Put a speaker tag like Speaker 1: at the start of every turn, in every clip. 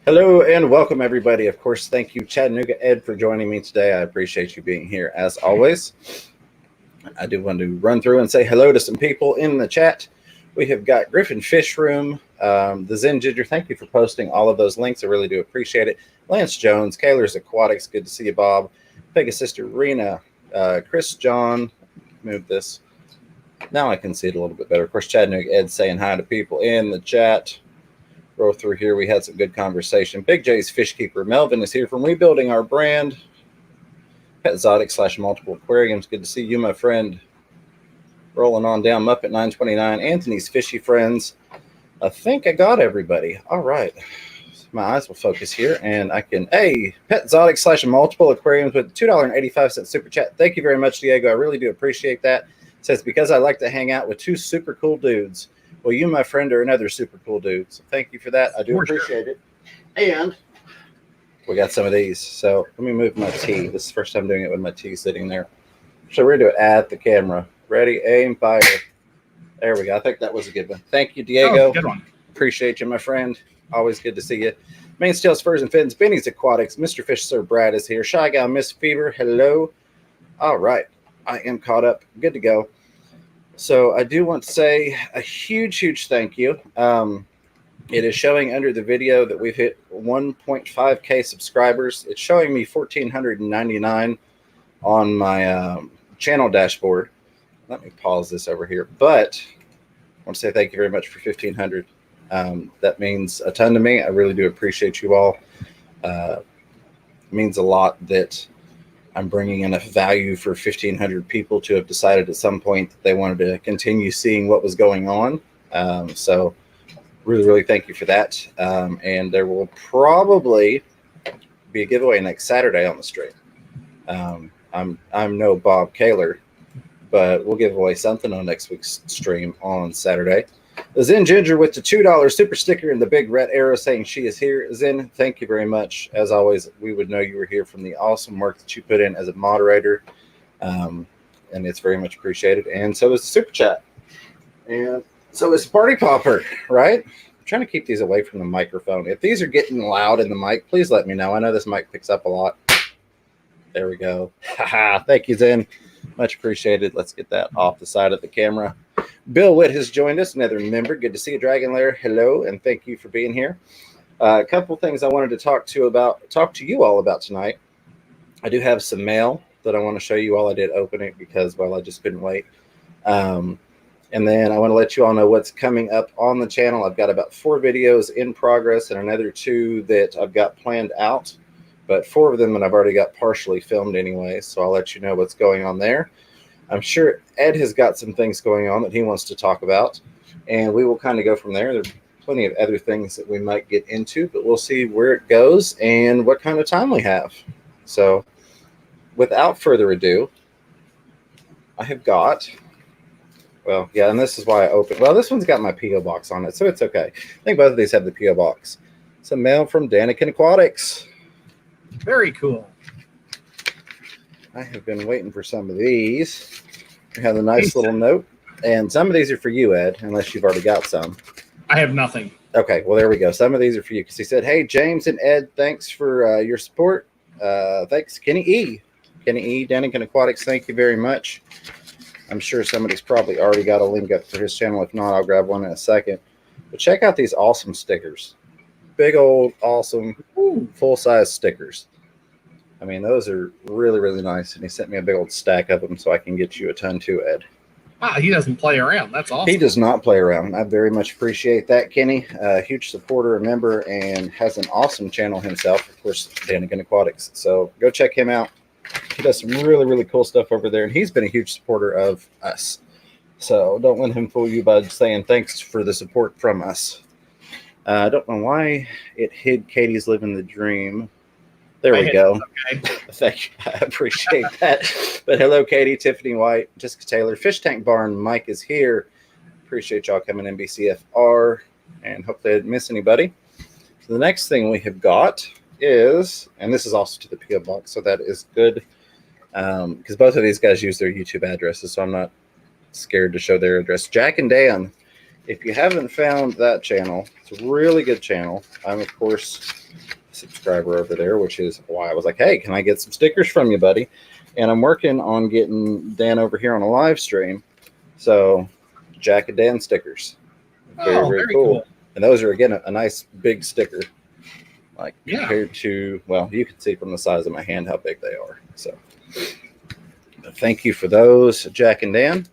Speaker 1: Hello and welcome, everybody. Of course, thank you, Chattanooga Ed, for joining me today. I appreciate you being here as always. I do want to run through and say hello to some people in the chat. We have got Griffin Fish Room, the Zen Ginger. Thank you for posting all of those links. I really do appreciate it. Lance Jones, Kaler's Aquatics. Good to see you, Bob. Pegasus Sister Rena, Chris John. Move this. Now I can see it a little bit better. Of course, Chattanooga Ed saying hi to people in the chat. Roll through here. We had some good conversation. Big J's Fish Keeper. Melvin is here from Rebuilding Our Brand. Pet Exotic / Multiple Aquariums. Good to see you, my friend. Rolling on down. Muppet 929. Anthony's Fishy Friends. I think I got everybody. All right. My eyes will focus here, and I can. Hey, Pet Exotic / Multiple Aquariums with $2.85 super chat. Thank you very much, Diego. I really do appreciate that. It says, because I like to hang out with two super cool dudes. Well, you, my friend, are another super cool dude. So thank you for that. I do appreciate it. And we got some of these. So let me move my T. This is the first time doing it with my T sitting there. So we're going to do it at the camera. Ready, aim, fire. There we go. I think that was a good one. Thank you, Diego.
Speaker 2: Good one.
Speaker 1: Appreciate you, my friend. Always good to see you. Mainstails, Furs, and Fins. Benny's Aquatics. Mr. Fish, Sir Brad is here. Shy Guy, Miss Fever. Hello. All right. I am caught up. Good to go. So I do want to say a huge thank you. It is showing under the video that we've hit 1.5K subscribers. It's showing me 1,499 on my channel dashboard. Let me pause this over here. But I want to say thank you very much for 1,500. That means a ton to me. I really do appreciate you all. It means a lot that I'm bringing enough value for 1,500 people to have decided at some point that they wanted to continue seeing what was going on. So really thank you for that. And there will probably be a giveaway next Saturday on the stream. I'm no Bob Kaler, but we'll give away something on next week's stream on Saturday. The Zen Ginger with the $2 super sticker and the big red arrow saying she is here. Zen, thank you very much. As always, we would know you were here from the awesome work that you put in as a moderator. And it's very much appreciated. And so is the super chat. And so is Party Popper, right? I'm trying to keep these away from the microphone. If these are getting loud in the mic, please let me know. I know this mic picks up a lot. There we go. Thank you, Zen. Much appreciated. Let's get that off the side of the camera. Bill Witt has joined us, another member. Good to see you, Dragon Lair. Hello, and thank you for being here. A couple things I wanted to talk to you all about tonight. I do have some mail that I want to show you all. I did open it because, well, I just couldn't wait. And then I want to let you all know what's coming up on the channel. I've got about 4 videos in progress and another 2 that I've got planned out. But 4 of them that I've already got partially filmed anyway, so I'll let you know what's going on there. I'm sure Ed has got some things going on that he wants to talk about, and we will kind of go from there. There's plenty of other things that we might get into, but we'll see where it goes and what kind of time we have. So without further ado, I have got, well, yeah, and this is why I opened. Well, this one's got my P.O. box on it, so it's okay. I think both of these have the P.O. box. Some mail from Danikin Aquatics.
Speaker 2: Very cool.
Speaker 1: I have been waiting for some of these. We have a nice little note. And some of these are for you, Ed, unless you've already got some.
Speaker 2: I have nothing.
Speaker 1: Okay, well, there we go. Some of these are for you. Because he said, hey, James and Ed, thanks for your support. Thanks, Kenny E. Kenny E, Danikin Aquatics, thank you very much. I'm sure somebody's probably already got a link up for his channel. If not, I'll grab one in a second. But check out these awesome stickers. Big old, awesome, full-size stickers. I mean, those are really nice. And he sent me a big old stack of them so I can get you a ton too, Ed.
Speaker 2: Wow, he doesn't play around. That's awesome.
Speaker 1: He does not play around. I very much appreciate that, Kenny. A huge supporter, a member, and has an awesome channel himself. Of course, Danikin Aquatics. So go check him out. He does some really cool stuff over there. And he's been a huge supporter of us. So don't let him fool you by saying thanks for the support from us. I don't know why it hid Katie's Living the Dream. There we go.
Speaker 2: Okay.
Speaker 1: Thank you. I appreciate that. But hello, Katie, Tiffany White, Jessica Taylor, Fish Tank Barn. Mike is here. Appreciate y'all coming in, BCFR, and hopefully I didn't miss anybody. So the next thing we have got is, and this is also to the P.O. box, so that is good because both of these guys use their YouTube addresses, so I'm not scared to show their address. Jack and Dan if you haven't found that channel, it's a really good channel. I'm, of course, a subscriber over there, which is why I was like, hey, can I get some stickers from you, buddy? And I'm working on getting Dan over here on a live stream. So, Jack and Dan stickers. Very cool. And those are, again, a nice big sticker. Like, compared to, well, you can see from the size of my hand how big they are. So, thank you for those, Jack and Dan.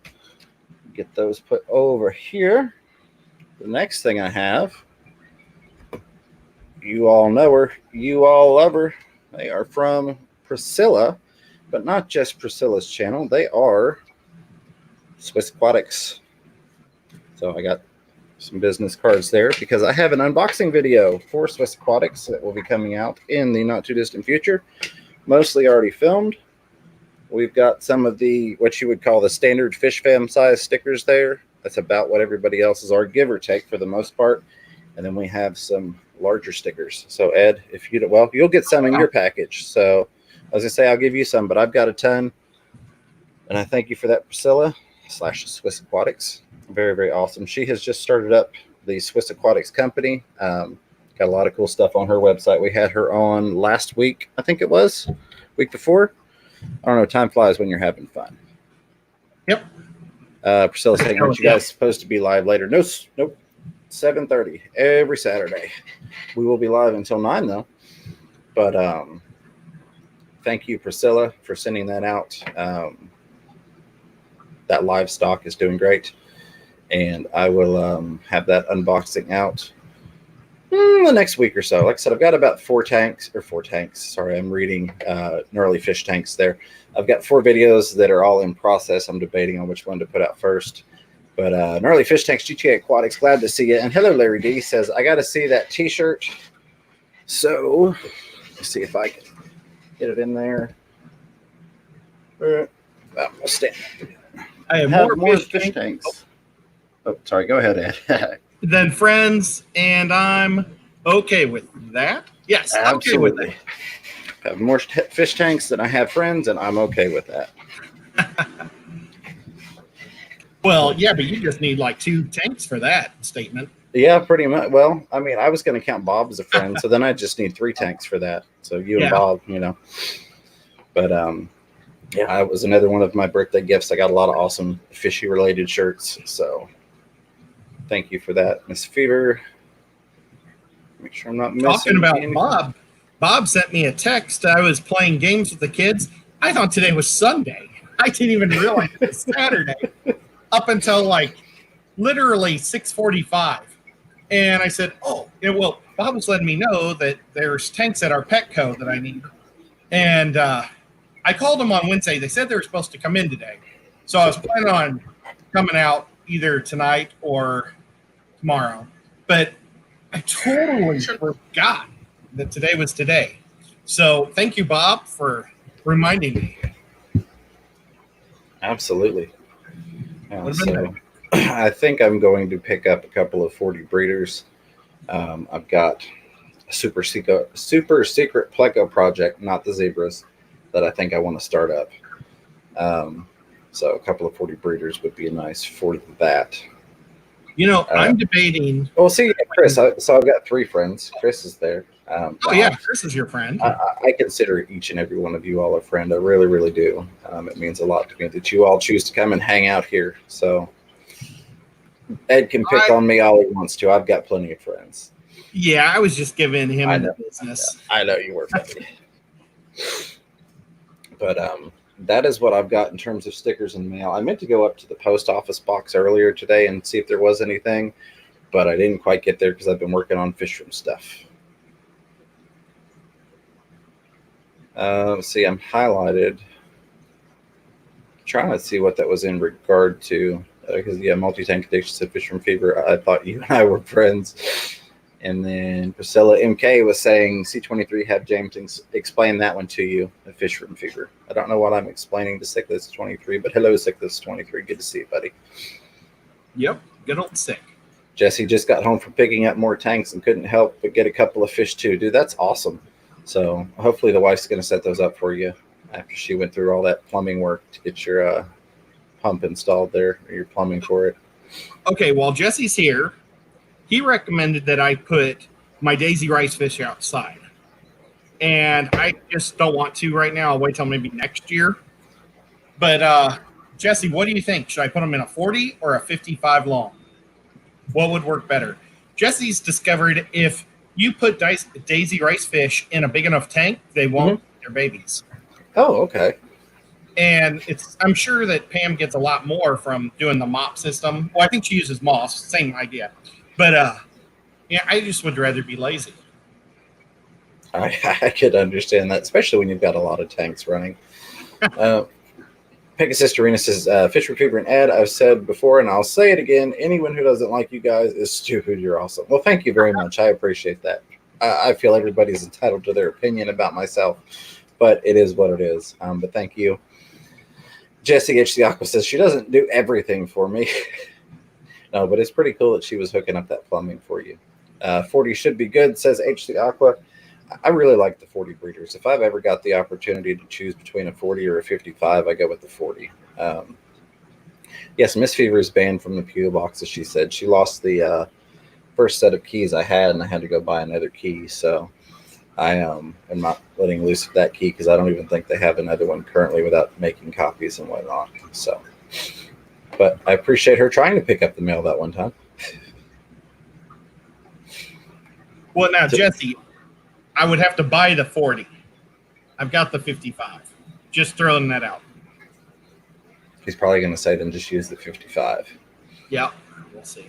Speaker 1: Get those put over here. The next thing I have, you all know her, you all love her. They are from Priscilla, but not just Priscilla's channel. They are Swiss Aquatics. So I got some business cards there because I have an unboxing video for Swiss Aquatics that will be coming out in the not too distant future. Mostly already filmed. We've got some of the, what you would call the standard fish fam size stickers there. That's about what everybody else's are, give or take for the most part. And then we have some larger stickers. So Ed, if you, well, you'll get some in your package. So I was gonna say, I'll give you some, but I've got a ton. And I thank you for that, Priscilla / Swiss Aquatics. Very awesome. She has just started up the Swiss Aquatics company. Got a lot of cool stuff on her website. We had her on last week, I think it was, week before. I don't know, time flies when you're having fun.
Speaker 2: Yep.
Speaker 1: Priscilla's saying, aren't you guys supposed to be live later? Nope. 7:30 every Saturday. We will be live until 9 though. But thank you, Priscilla, for sending that out. That live stock is doing great. And I will have that unboxing out the next week or so. Like I said, I've got about 4 tanks. Sorry, I'm reading Gnarly Fish Tanks there. I've got 4 videos that are all in process. I'm debating on which one to put out first. But Gnarly Fish Tanks, GTA Aquatics, glad to see you. And hello, Larry D says, I got to see that t-shirt. So let's see if I can get it in there. I'll stand.
Speaker 2: I have more fish tanks.
Speaker 1: Oh, sorry. Go ahead, Ed.
Speaker 2: Than friends, and I'm okay with that. Yes,
Speaker 1: absolutely.
Speaker 2: Okay with that.
Speaker 1: I have more fish tanks than I have friends, and I'm okay with that.
Speaker 2: Well, yeah, but you just need like 2 tanks for that statement.
Speaker 1: Yeah, pretty much. Well, I mean, I was going to count Bob as a friend, so then I just need 3 tanks for that. So you and Bob, you know. But yeah, it was another one of my birthday gifts. I got a lot of awesome fishy related shirts. So thank you for that, Miss Fever. Make sure I'm not missing
Speaker 2: Talking about
Speaker 1: anything.
Speaker 2: Bob. Bob sent me a text. I was playing games with the kids. I thought today was Sunday. I didn't even realize it was Saturday up until like literally 6:45. And I said, oh, yeah, well, Bob was letting me know that there's tanks at our Petco that I need. And I called them on Wednesday. They said they were supposed to come in today. So I was planning on coming out either tonight or tomorrow. But I totally forgot that today was today. So thank you, Bob, for reminding me.
Speaker 1: Absolutely. So I think I'm going to pick up a couple of 40 breeders. I've got a super secret pleco project, not the zebras, that I think I want to start up. So a couple of 40 breeders would be nice for that.
Speaker 2: You know, I'm debating.
Speaker 1: Well, see, Chris. So I've got 3 friends. Chris is there.
Speaker 2: Chris is your friend.
Speaker 1: I consider each and every one of you all a friend. I really, really do. It means a lot to me that you all choose to come and hang out here. So Ed can pick on me all he wants to. I've got plenty of friends.
Speaker 2: Yeah, I was just giving him the business.
Speaker 1: I know you were, buddy. But that is what I've got in terms of stickers and mail. I meant to go up to the post office box earlier today and see if there was anything, but I didn't quite get there because I've been working on fish room stuff. See, I'm highlighted. Trying to see what that was in regard to. Because, multi-tank addiction said fish room fever. I thought you and I were friends. And then Priscilla MK was saying C23, have James explain that one to you, the fish room fever. I don't know what I'm explaining to Sickless 23, but hello, Sickless 23. Good to see you, buddy.
Speaker 2: Yep, good old Sick.
Speaker 1: Jesse just got home from picking up more tanks and couldn't help but get a couple of fish too. Dude, that's awesome. So hopefully the wife's going to set those up for you after she went through all that plumbing work to get your pump installed there, or your plumbing for it.
Speaker 2: Okay, while Jesse's here, he recommended that I put my daisy rice fish outside. And I just don't want to right now. I'll wait till maybe next year. But Jesse, what do you think? Should I put them in a 40 or a 55 long? What would work better? Jesse's discovered if you put daisy rice fish in a big enough tank, they won't eat their babies.
Speaker 1: Oh, okay.
Speaker 2: And I'm sure that Pam gets a lot more from doing the mop system. Well, I think she uses moss, same idea. But yeah, I just would rather be lazy.
Speaker 1: I could understand that, especially when you've got a lot of tanks running. Pegasus Arena says, Fish Retriever and Ed, I've said before and I'll say it again, anyone who doesn't like you guys is stupid. You're awesome. Well, thank you very much. I appreciate that. I feel everybody's entitled to their opinion about myself, but it is what it is. But thank you. Jessie H. the Aqua says, she doesn't do everything for me. No, but it's pretty cool that she was hooking up that plumbing for you. 40 should be good, says H. the Aqua. I really like the 40 breeders. If I've ever got the opportunity to choose between a 40 or a 55, I go with the 40. Yes, Miss Fever is banned from the PO box, as she said. She lost the first set of keys I had, and I had to go buy another key. So I am not letting loose of that key because I don't even think they have another one currently without making copies and whatnot. So, but I appreciate her trying to pick up the mail that one time.
Speaker 2: Well, now, Jesse, I would have to buy the 40. I've got the 55. Just throwing that out.
Speaker 1: He's probably going to say, then just use the 55.
Speaker 2: Yeah, we'll see.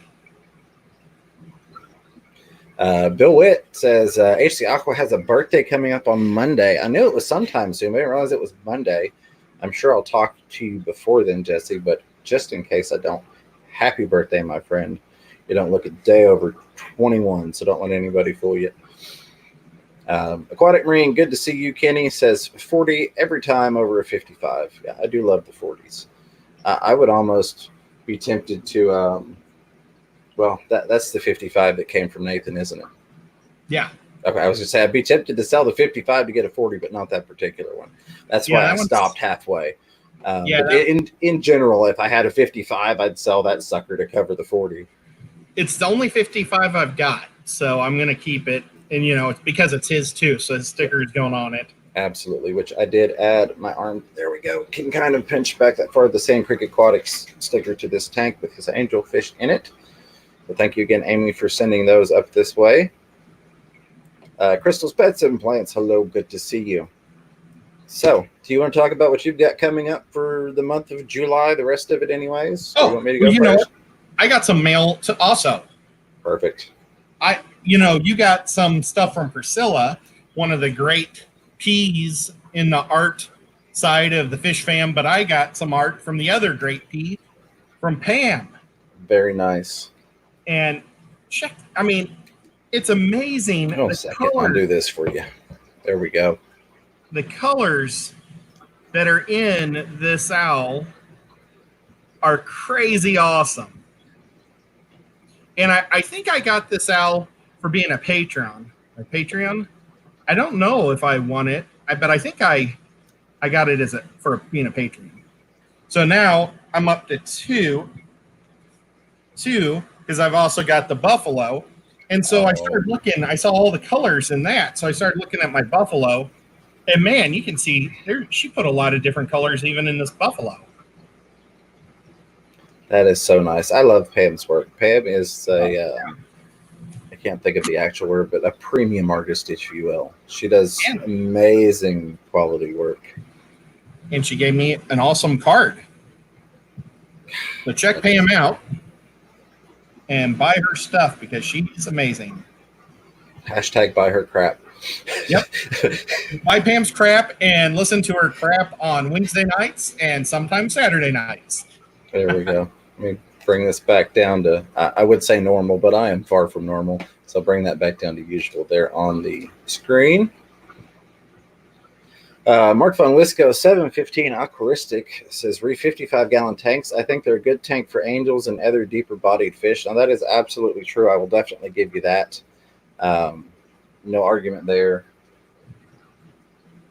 Speaker 1: Bill Witt says, HC Aqua has a birthday coming up on Monday. I knew it was sometime soon, but I didn't realize it was Monday. I'm sure I'll talk to you before then, Jesse, but just in case I don't, happy birthday, my friend. You don't look a day over 21, so don't let anybody fool you. Aquatic Marine, good to see you, Kenny, says 40 every time over a 55. Yeah, I do love the 40s. I would almost be tempted to, well, that's the 55 that came from Nathan, isn't it?
Speaker 2: Yeah.
Speaker 1: Okay, I was going to say I'd be tempted to sell the 55 to get a 40, but not that particular one. That's why I stopped halfway. In general, if I had a 55, I'd sell that sucker to cover the 40.
Speaker 2: It's the only 55 I've got, so I'm going to keep it. And, it's because it's his, too, so his sticker is going on it.
Speaker 1: Absolutely, which I did add my arm. There we go. Can kind of pinch back that far the Sand Creek Aquatics sticker to this tank with his angelfish in it. But thank you again, Amy, for sending those up this way. Crystal's Pets and Plants, hello, good to see you. So, do you want to talk about what you've got coming up for the month of July, the rest of it anyways?
Speaker 2: Oh,
Speaker 1: you want me to go first?
Speaker 2: Know what? I got some mail to also.
Speaker 1: Perfect.
Speaker 2: You got some stuff from Priscilla, one of the great P's in the art side of the Fish Fam, but I got some art from the other great P from Pam.
Speaker 1: Very nice.
Speaker 2: And it's amazing.
Speaker 1: Oh, a second. I'll do this for you. There we go.
Speaker 2: The colors that are in this owl are crazy awesome. And I think I got this owl for being a Patreon. I don't know if I won it, but I think I got it for being a Patreon. So now I'm up to two, because I've also got the buffalo. And so I started looking, I saw all the colors in that. So I started looking at my buffalo. And man, you can see she put a lot of different colors even in this buffalo.
Speaker 1: That is so nice. I love Pam's work. Pam is I can't think of the actual word, but a premium artist, if you will. She does amazing quality work.
Speaker 2: And she gave me an awesome card. So check Pam out and buy her stuff because she's amazing.
Speaker 1: Hashtag buy her crap.
Speaker 2: Yep. Buy Pam's crap and listen to her crap on Wednesday nights and sometimes Saturday nights.
Speaker 1: There we go. Let me bring this back down to, I would say normal, but I am far from normal. So I'll bring that back down to usual there on the screen. Mark Von Wisco, 715 Aquaristic says, 55-gallon tanks. I think they're a good tank for angels and other deeper-bodied fish. Now, that is absolutely true. I will definitely give you that. No argument there.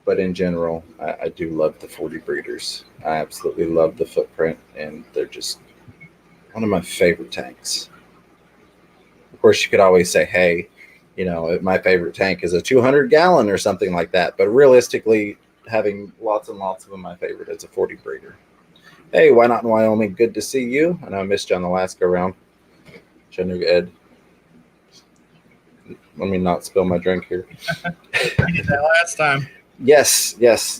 Speaker 1: But in general, I do love the 40 breeders. I absolutely love the footprint, and they're just one of my favorite tanks. Of course, you could always say, hey, my favorite tank is a 200-gallon or something like that. But realistically, having lots and lots of them, my favorite is a 40 breeder. Hey, why not in Wyoming? Good to see you. I know I missed you on the last go round. Chattanooga Ed. Let me not spill my drink here.
Speaker 2: You did that last time.
Speaker 1: Yes.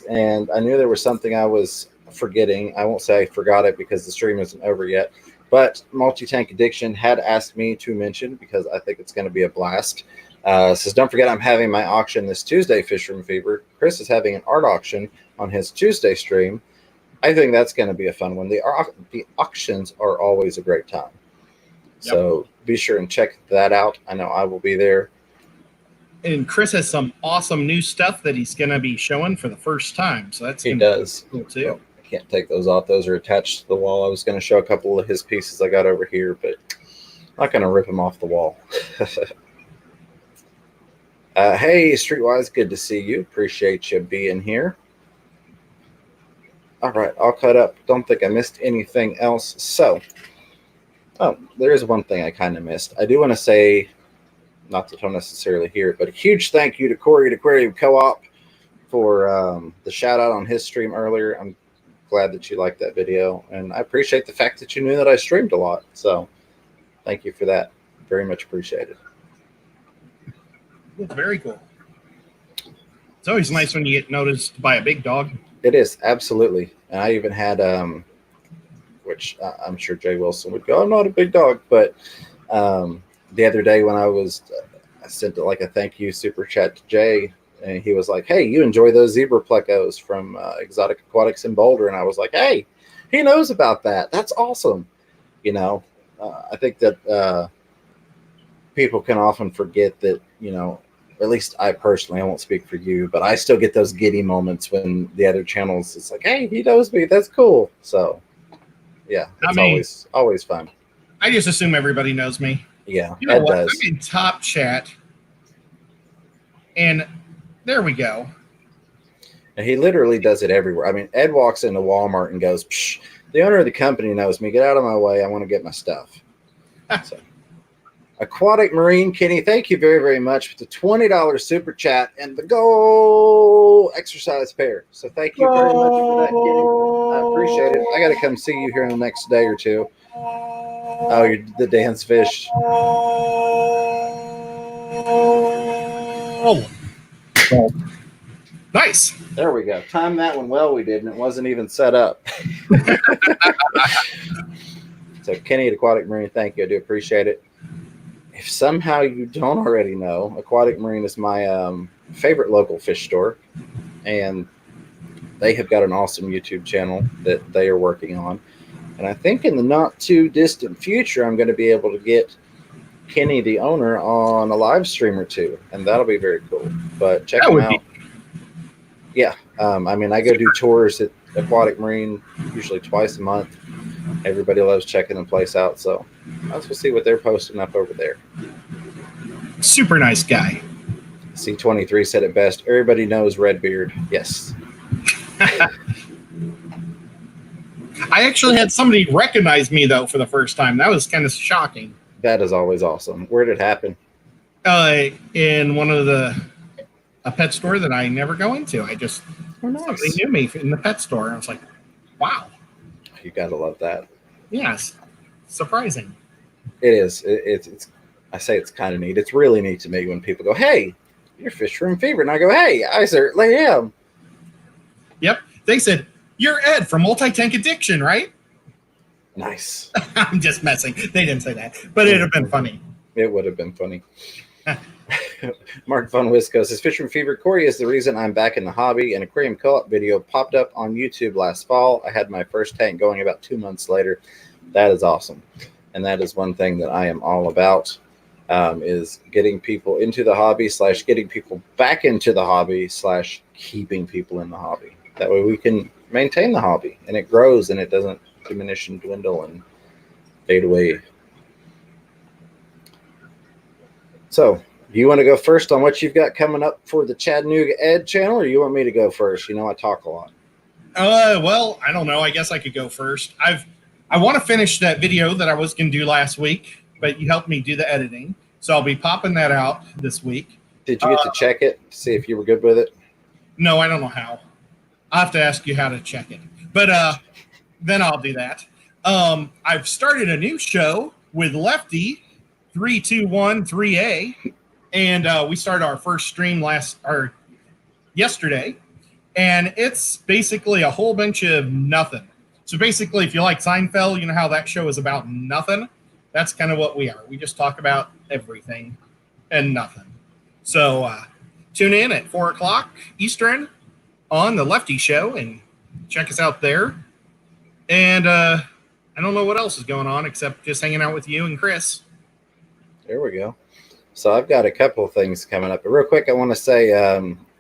Speaker 1: And I knew there was something I was forgetting. I won't say I forgot it because the stream isn't over yet. But Multi-Tank Addiction had asked me to mention, because I think it's going to be a blast. Says, don't forget I'm having my auction this Tuesday, Fish Room Fever. Chris is having an art auction on his Tuesday stream. I think that's going to be a fun one. The auctions are always a great time. Yep. So be sure and check that out. I know I will be there.
Speaker 2: And Chris has some awesome new stuff that he's going to be showing for the first time. So that's
Speaker 1: he does.
Speaker 2: Cool too.
Speaker 1: Well, I can't take those off. Those are attached to the wall. I was going to show a couple of his pieces I got over here, but I'm not going to rip them off the wall. Hey, Streetwise, good to see you. Appreciate you being here. All right, all cut up. Don't think I missed anything else. So, there is one thing I kind of missed. I do want to say, not that I'll necessarily hear it, but a huge thank you to Corey at Aquarium Co-op for the shout out on his stream earlier. I'm glad that you liked that video, and I appreciate the fact that you knew that I streamed a lot. So, thank you for that. Very much appreciated.
Speaker 2: It's very cool. It's always nice when you get noticed by a big dog.
Speaker 1: It is, absolutely. And I even had, which I'm sure Jay Wilson would go, I'm not a big dog, but the other day when I sent like a thank you super chat to Jay, and he was like, hey, you enjoy those zebra plecos from Exotic Aquatics in Boulder. And I was like, hey, he knows about that. That's awesome. I think that people can often forget that, at least I personally, I won't speak for you, but I still get those giddy moments when the other channels, it's like, hey, he knows me. That's cool. So, yeah, it's always fun.
Speaker 2: I just assume everybody knows me.
Speaker 1: Yeah,
Speaker 2: you know what? Does. I'm in top chat, and there we go.
Speaker 1: And he literally does it everywhere. I mean, Ed walks into Walmart and goes, psh, the owner of the company knows me. Get out of my way. I want to get my stuff. So. Aquatic Marine, Kenny, thank you very, very much for the $20 super chat and the Go exercise pair. So thank you very much for that, Kenny. I appreciate it. I got to come see you here in the next day or two. Oh, you're the dance fish.
Speaker 2: Oh. Nice.
Speaker 1: There we go. Timed that one well, we did, and it wasn't even set up. So Kenny at Aquatic Marine, thank you. I do appreciate it. If somehow you don't already know, Aquatic Marine is my favorite local fish store, and they have got an awesome YouTube channel that they are working on. And I think in the not too distant future, I'm going to be able to get Kenny, the owner, on a live stream or two, and that'll be very cool. But check them out. Yeah, I go do tours at Aquatic Marine usually twice a month. Everybody loves checking the place out, so let's see what they're posting up over there.
Speaker 2: Super nice guy.
Speaker 1: C23 said it best. Everybody knows Redbeard. Yes.
Speaker 2: I actually had somebody recognize me, though, for the first time. That was kind of shocking.
Speaker 1: That is always awesome. Where did it happen?
Speaker 2: In one of a pet store that I never go into. Somebody knew me in the pet store. I was like, wow.
Speaker 1: You got to love that.
Speaker 2: Yes. Surprising.
Speaker 1: It is. It's. I say it's kind of neat. It's really neat to me when people go, hey, you're Fish Room Fever. And I go, hey, I certainly am.
Speaker 2: Yep. They said, you're Ed from Multi-Tank Addiction, right?
Speaker 1: Nice.
Speaker 2: I'm just messing. They didn't say that, but it'd have been funny.
Speaker 1: It would have been funny. Mark Von Wisco says, Fish Room Fever, Corey is the reason I'm back in the hobby. An aquarium co-op video popped up on YouTube last fall. I had my first tank going about 2 months later. That is awesome. And that is one thing that I am all about, is getting people into the hobby / getting people back into the hobby / keeping people in the hobby. That way we can maintain the hobby and it grows and it doesn't diminish and dwindle and fade away. So, do you want to go first on what you've got coming up for the Chattanooga Ed channel, or you want me to go first? I talk a lot.
Speaker 2: Well, I don't know. I guess I could go first. I've I want to finish that video that I was going to do last week, but you helped me do the editing. So I'll be popping that out this week.
Speaker 1: Did you get to check it to see if you were good with it?
Speaker 2: No, I don't know how. I'll have to ask you how to check it. But then I'll do that. I've started a new show with Lefty, 3213A, and we started our first stream yesterday, and it's basically a whole bunch of nothing. So basically, if you like Seinfeld, you know how that show is about nothing? That's kind of what we are. We just talk about everything and nothing. So tune in at 4 o'clock Eastern on the Lefty Show and check us out there. And I don't know what else is going on except just hanging out with you and Chris.
Speaker 1: There we go. So I've got a couple of things coming up. But real quick, I want to say,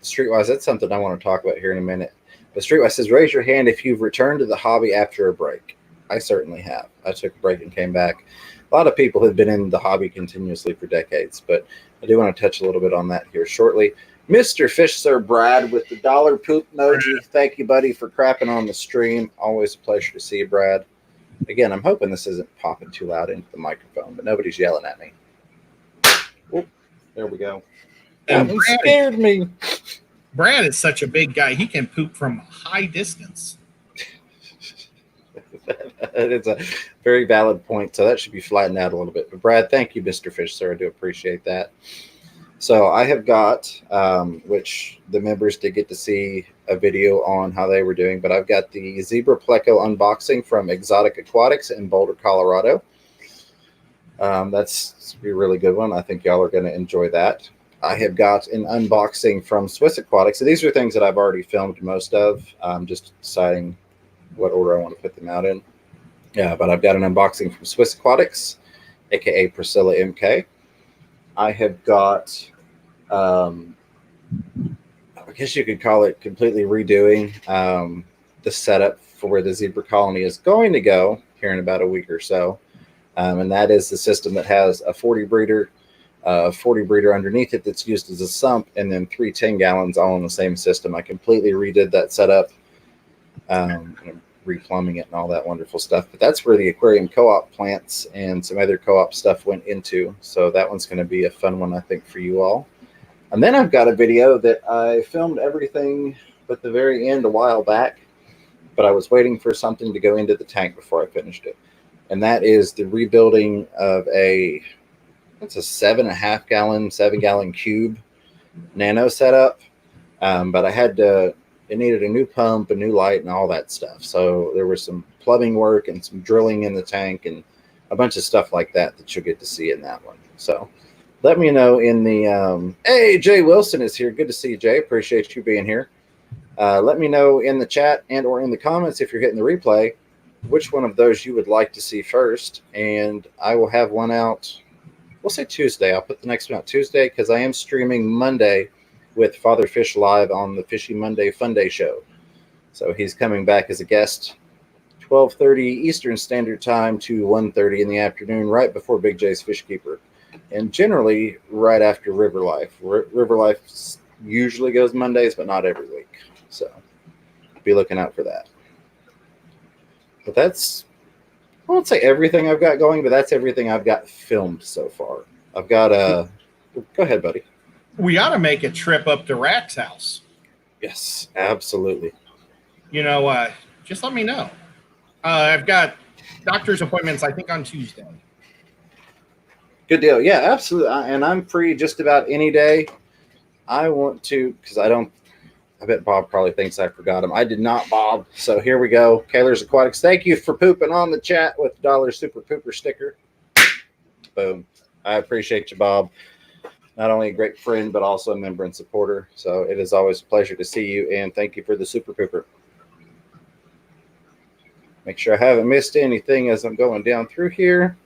Speaker 1: Streetwise, that's something I want to talk about here in a minute. But Streetwise says, raise your hand if you've returned to the hobby after a break. I certainly have. I took a break and came back. A lot of people have been in the hobby continuously for decades, but I do want to touch a little bit on that here shortly. Mr. Fish Sir Brad with the dollar poop emoji. Thank you, buddy, for crapping on the stream. Always a pleasure to see you, Brad. Again, I'm hoping this isn't popping too loud into the microphone, but nobody's yelling at me. Oop, there we go. That one scared me.
Speaker 2: Brad is such a big guy. He can poop from a high distance.
Speaker 1: It's a very valid point. So that should be flattened out a little bit. But Brad, thank you, Mr. Fish, sir. I do appreciate that. So I have got, which the members did get to see a video on how they were doing, but I've got the Zebra Pleco unboxing from Exotic Aquatics in Boulder, Colorado. That's a really good one. I think y'all are going to enjoy that. I have got an unboxing from Swiss Aquatics. So these are things that I've already filmed most of. I'm just deciding what order I want to put them out in. Yeah, but I've got an unboxing from Swiss Aquatics, aka Priscilla MK. I have got, I guess you could call it completely redoing the setup for where the zebra colony is going to go here in about a week or so. And that is the system that has a 40 breeder underneath it that's used as a sump, and then 3 10-gallons all in the same system. I completely redid that setup, replumbing it and all that wonderful stuff. But that's where the aquarium co-op plants and some other co-op stuff went into. So that one's going to be a fun one, I think, for you all. And then I've got a video that I filmed everything but the very end a while back, but I was waiting for something to go into the tank before I finished it. And that is the rebuilding of it's a 7.5-gallon cube nano setup. But I had it needed a new pump, a new light, and all that stuff. So there was some plumbing work and some drilling in the tank and a bunch of stuff like that you'll get to see in that one. So let me know in the hey, Jay Wilson is here. Good to see you, Jay. Appreciate you being here. Let me know in the chat and or in the comments if you're hitting the replay which one of those you would like to see first, and I will have one out. We'll say Tuesday. I'll put the next one out Tuesday because I am streaming Monday with Father Fish live on the Fishy Monday Fun Day show. So he's coming back as a guest 12:30 Eastern Standard Time to 1:30 in the afternoon, right before Big J's Fish Keeper, and generally right after River Life. River Life usually goes Mondays, but not every week. So be looking out for that. But that's, I won't say everything I've got going, but that's everything I've got filmed so far. I've got go ahead, buddy.
Speaker 2: We ought to make a trip up to Rack's house.
Speaker 1: Yes, absolutely.
Speaker 2: You know, just let me know. I've got doctor's appointments, I think, on Tuesday.
Speaker 1: Good deal. Yeah, absolutely. And I'm free just about any day. I want to, because I bet Bob probably thinks I forgot him. I did not, Bob. So here we go. Kaler's Aquatics. Thank you for pooping on the chat with the $1 Super Pooper sticker. Boom. I appreciate you, Bob. Not only a great friend, but also a member and supporter. So it is always a pleasure to see you, and thank you for the Super Pooper. Make sure I haven't missed anything as I'm going down through here.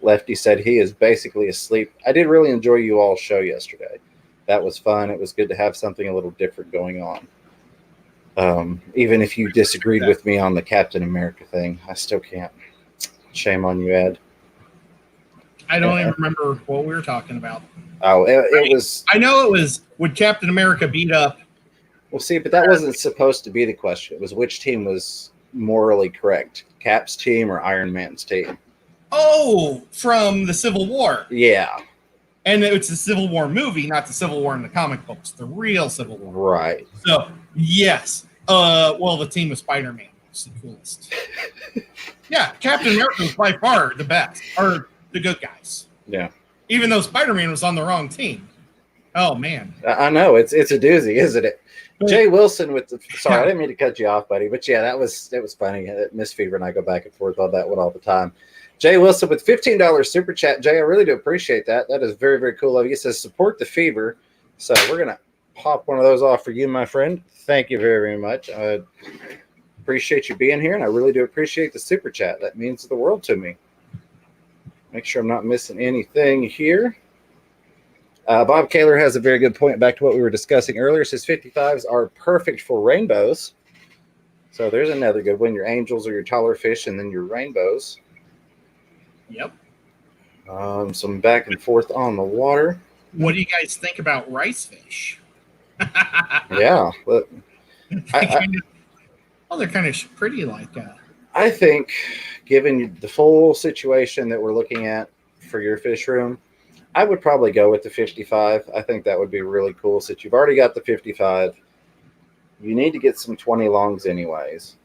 Speaker 1: Lefty said he is basically asleep. I did really enjoy you all's show yesterday. That was fun. It was good to have something a little different going on. Even if you disagreed with me on the Captain America thing, I still can't. Shame on you, Ed.
Speaker 2: I don't even remember what we were talking about.
Speaker 1: Oh, it was...
Speaker 2: I know it was, would Captain America beat up...
Speaker 1: Well, see, but that wasn't supposed to be the question. It was which team was morally correct. Cap's team or Iron Man's team?
Speaker 2: Oh, from the Civil War.
Speaker 1: Yeah.
Speaker 2: And it's the Civil War movie, not the Civil War in the comic books. The real Civil War.
Speaker 1: Right.
Speaker 2: So, yes. Well, the team of Spider-Man was the coolest. Yeah, Captain America was by far the best, or the good guys.
Speaker 1: Yeah.
Speaker 2: Even though Spider-Man was on the wrong team. Oh, man.
Speaker 1: I know. It's a doozy, isn't it? Jay Wilson with the – sorry, I didn't mean to cut you off, buddy. But, yeah, that was funny. Miss Fever and I go back and forth on that one all the time. Jay Wilson with $15 super chat. Jay, I really do appreciate that. That is very, very cool of you. He says, support the Fever. So we're going to pop one of those off for you, my friend. Thank you very, very much. I appreciate you being here, and I really do appreciate the super chat. That means the world to me. Make sure I'm not missing anything here. Bob Kaler has a very good point back to what we were discussing earlier. Says 55s are perfect for rainbows. So there's another good one. Your angels or your taller fish, and then your rainbows.
Speaker 2: Yep.
Speaker 1: Some back and forth on the water.
Speaker 2: What do you guys think about rice fish?
Speaker 1: Yeah. But
Speaker 2: they're kind of pretty like
Speaker 1: I think, given the full situation that we're looking at for your fish room, I would probably go with the 55. I think that would be really cool. Since you've already got the 55, you need to get some 20 longs anyways.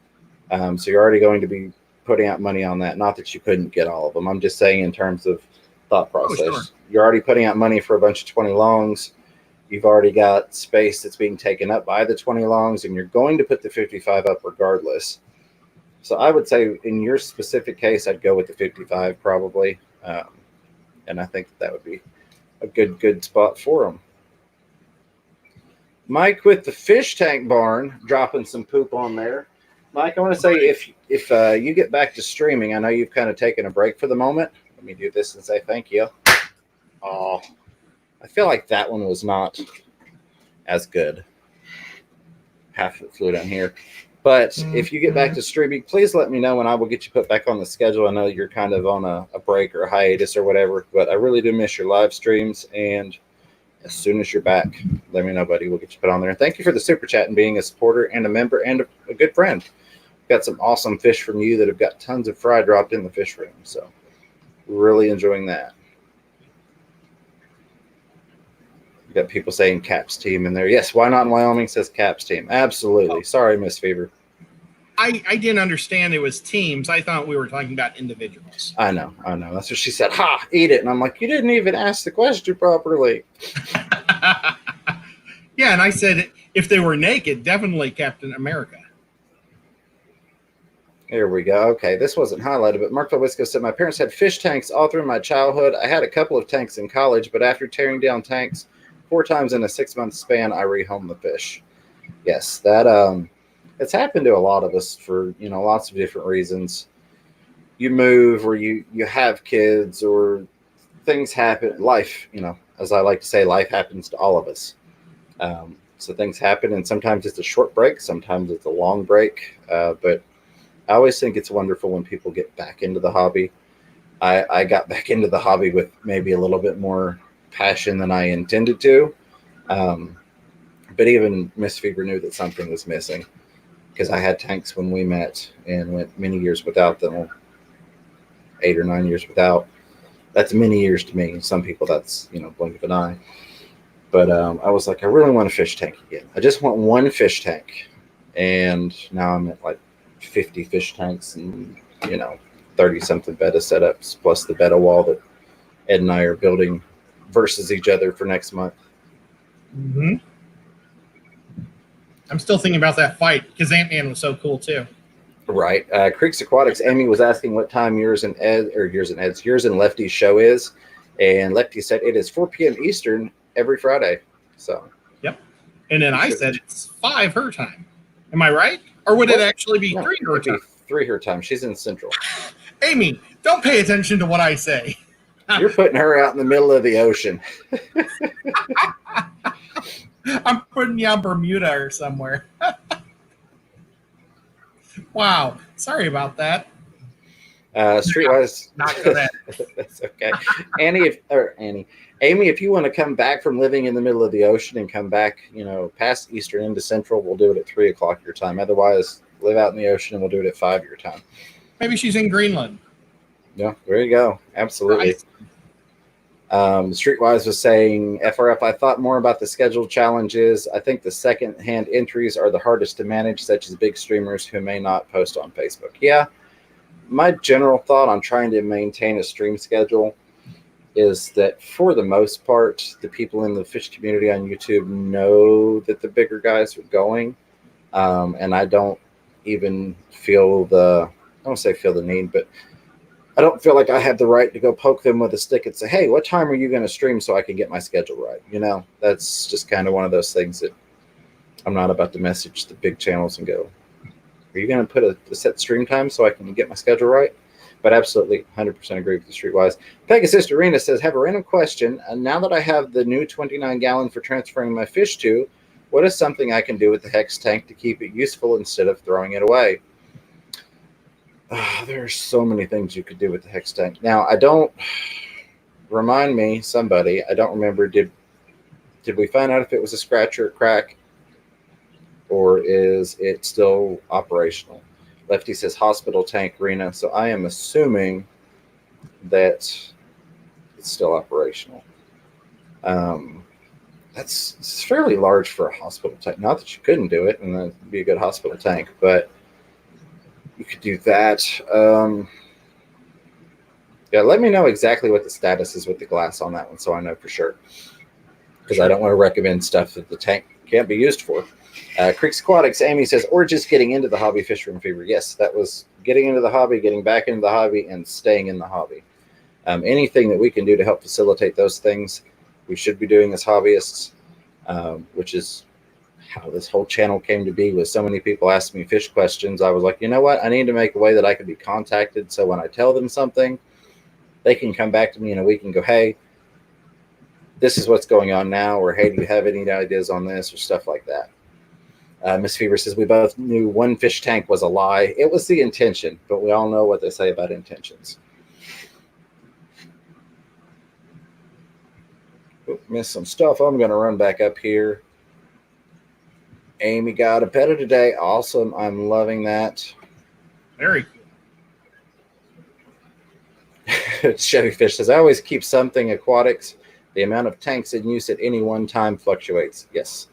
Speaker 1: So you're already going to be putting out money on that. Not that you couldn't get all of them. I'm just saying in terms of thought process.
Speaker 2: Oh, sure.
Speaker 1: You're already putting out money for a bunch of 20 longs. You've already got space that's being taken up by the 20 longs, and you're going to put the 55 up regardless. So I would say in your specific case, I'd go with the 55 probably. And I think that would be a good spot for them. Mike with the fish tank barn, dropping some poop on there. Mike, I want to say if you get back to streaming, I know you've kind of taken a break for the moment. Let me do this and say thank you. Oh, I feel like that one was not as good. Half of it flew down here. But if you get back to streaming, please let me know and I will get you put back on the schedule. I know you're kind of on a break or a hiatus or whatever, but I really do miss your live streams. And as soon as you're back, let me know, buddy. We'll get you put on there. And thank you for the super chat and being a supporter and a member and a good friend. Got some awesome fish from you that have got tons of fry dropped in the fish room. So really enjoying that. You got people saying Caps team in there. Yes, why not in Wyoming says Caps team. Absolutely. Sorry, Miss Fever.
Speaker 2: I didn't understand it was teams. I thought we were talking about individuals.
Speaker 1: I know. That's what she said. Ha, eat it. And I'm like, you didn't even ask the question properly.
Speaker 2: Yeah, and I said if they were naked, definitely Captain America.
Speaker 1: Here we go. Okay, this wasn't highlighted, but Mark Fabisco said, my parents had fish tanks all through my childhood. I had a couple of tanks in college, but after tearing down tanks 4 times in a 6-month span, I rehomed the fish. Yes, that it's happened to a lot of us for, lots of different reasons. You move or you have kids or things happen. Life, as I like to say, life happens to all of us. So things happen, and sometimes it's a short break, sometimes it's a long break. But I always think it's wonderful when people get back into the hobby. I got back into the hobby with maybe a little bit more passion than I intended to. But even Miss Fever knew that something was missing because I had tanks when we met and went many years without them, 8 or 9 years without. That's many years to me. Some people that's, blink of an eye. But I was like, I really want a fish tank again. I just want one fish tank. And now I'm at like 50 fish tanks and, 30-something betta setups plus the betta wall that Ed and I are building versus each other for next month.
Speaker 2: Mm-hmm. I'm still thinking about that fight because Ant-Man was so cool too.
Speaker 1: Right. Creeks Aquatics, Amy was asking what time yours and Lefty's show is. And Lefty said it is 4 p.m. Eastern every Friday. So.
Speaker 2: Yep. And then I said it's 5 her time. Am I right? Or would it actually be 3 her time?
Speaker 1: 3 her time. She's in Central.
Speaker 2: Amy, don't pay attention to what I say.
Speaker 1: You're putting her out in the middle of the ocean.
Speaker 2: I'm putting you on Bermuda or somewhere. Wow. Sorry about that.
Speaker 1: Streetwise.
Speaker 2: Not good at it.
Speaker 1: That's okay. Amy, if you want to come back from living in the middle of the ocean and come back, past Eastern into Central, we'll do it at 3 o'clock your time. Otherwise, live out in the ocean and we'll do it at 5 your time.
Speaker 2: Maybe she's in Greenland.
Speaker 1: Yeah, there you go. Absolutely. Streetwise was saying, FRF, I thought more about the scheduled challenges. I think the second-hand entries are the hardest to manage, such as big streamers who may not post on Facebook. Yeah, my general thought on trying to maintain a stream schedule is that for the most part, the people in the fish community on YouTube know that the bigger guys are going. And I don't even feel I don't say feel the need, but I don't feel like I have the right to go poke them with a stick and say, hey, what time are you going to stream so I can get my schedule right? You know, that's just kind of one of those things that I'm not about to message the big channels and go, are you going to put a set stream time so I can get my schedule right? But absolutely 100% agree with you, Streetwise. Pegasus Arena says, have a random question. And now that I have the new 29 gallon for transferring my fish to, what is something I can do with the Hex tank to keep it useful instead of throwing it away? There are so many things you could do with the Hex tank. Now, I don't, remind me, somebody, I don't remember, did we find out if it was a scratch or a crack? Or is it still operational? Lefty says hospital tank arena. So I am assuming that it's still operational. It's fairly large for a hospital tank. Not that you couldn't do it, and that'd be a good hospital tank, but you could do that. Yeah, let me know exactly what the status is with the glass on that one so I know for sure. Because I don't want to recommend stuff that the tank can't be used for. Creeks Aquatics, Amy says, or just getting into the hobby fish room fever. Yes, that was getting into the hobby, getting back into the hobby, and staying in the hobby. Anything that we can do to help facilitate those things, we should be doing as hobbyists, which is how this whole channel came to be, with so many people asking me fish questions. I was like, you know what? I need to make a way that I can be contacted so when I tell them something, they can come back to me in a week and go, hey, this is what's going on now, or hey, do you have any ideas on this, or stuff like that. Miss Fever says, we both knew one fish tank was a lie. It was the intention, but we all know what they say about intentions. Missed some stuff. I'm going to run back up here. Amy got a better today. Awesome. I'm loving that.
Speaker 2: Very
Speaker 1: cool. Chevy Fish says, I always keep something aquatics. The amount of tanks in use at any one time fluctuates. Yes.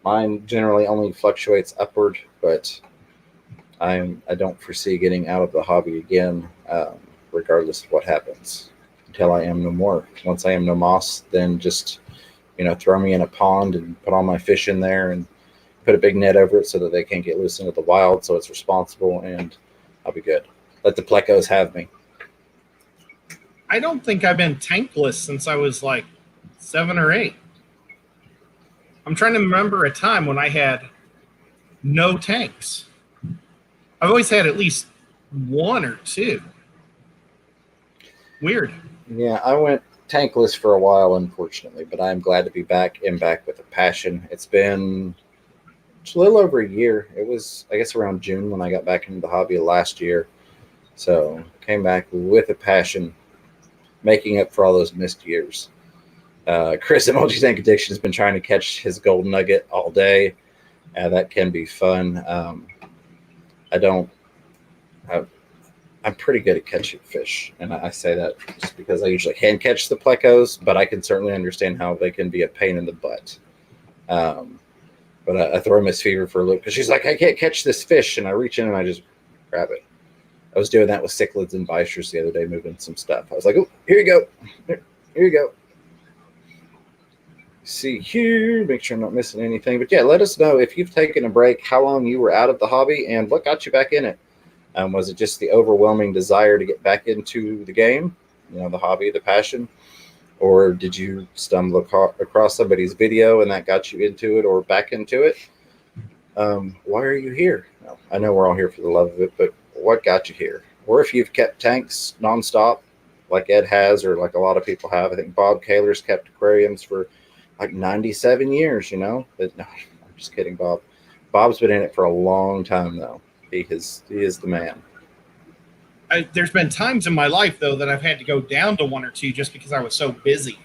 Speaker 1: Mine generally only fluctuates upward, but I don't foresee getting out of the hobby again, regardless of what happens, until I am no more. Once I am no moss, then just, throw me in a pond and put all my fish in there and put a big net over it so that they can't get loose into the wild, so it's responsible, and I'll be good. Let the plecos have me.
Speaker 2: I don't think I've been tankless since I was like 7 or 8. I'm trying to remember a time when I had no tanks. I've always had at least 1 or 2. Weird.
Speaker 1: Yeah, I went tankless for a while, unfortunately, but I'm glad to be back with a passion. It's been a little over a year. It was, I guess, around June when I got back into the hobby last year. So came back with a passion, making up for all those missed years. Chris, Emoji Tank Addiction, has been trying to catch his gold nugget all day. That can be fun. I'm pretty good at catching fish, and I say that just because I usually hand catch the plecos, but I can certainly understand how they can be a pain in the butt. But I throw Miss Fever for a loop because she's like, I can't catch this fish, and I reach in and I just grab it. I was doing that with cichlids and bysters the other day, moving some stuff. I was like, oh, here you go. Here you go. See here, make sure I'm not missing anything. But yeah, let us know if you've taken a break, how long you were out of the hobby, and what got you back in it. Was it just the overwhelming desire to get back into the game, the hobby, the passion? Or did you stumble across somebody's video and that got you into it or back into it? Why are you here? No, I know we're all here for the love of it, but what got you here? Or if you've kept tanks nonstop, like Ed has, or like a lot of people have. I think Bob Kaler's kept aquariums for like 97 years, But no, I'm just kidding, Bob. Bob's been in it for a long time, though. He is the man.
Speaker 2: There's been times in my life, though, that I've had to go down to 1 or 2 just because I was so busy,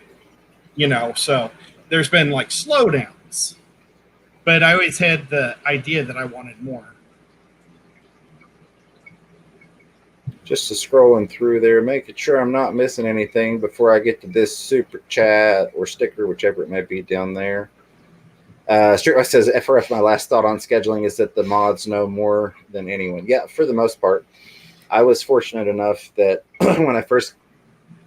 Speaker 2: So there's been like slowdowns. But I always had the idea that I wanted more.
Speaker 1: Just to scrolling through there, making sure I'm not missing anything before I get to this super chat or sticker, whichever it may be down there. Streetwise says, FRF, my last thought on scheduling is that the mods know more than anyone. Yeah, for the most part. I was fortunate enough that when I first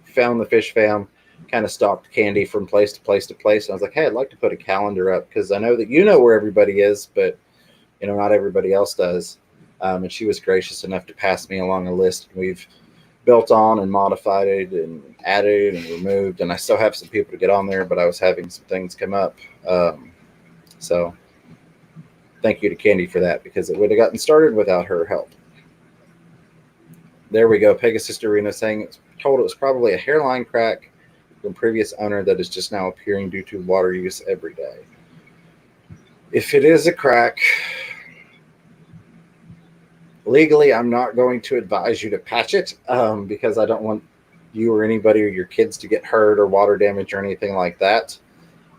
Speaker 1: found the Fish Fam, kind of stalked Candy from place to place to place. And I was like, hey, I'd like to put a calendar up because I know that you know where everybody is, but not everybody else does. And she was gracious enough to pass me along a list. We've built on and modified it and added and removed, and I still have some people to get on there, but I was having some things come up. So thank you to Candy for that, because it would have gotten started without her help. There we go. Pegasus Arena saying it's told it was probably a hairline crack from previous owner that is just now appearing due to water use every day. If it is a crack, legally, I'm not going to advise you to patch it because I don't want you or anybody or your kids to get hurt or water damage or anything like that.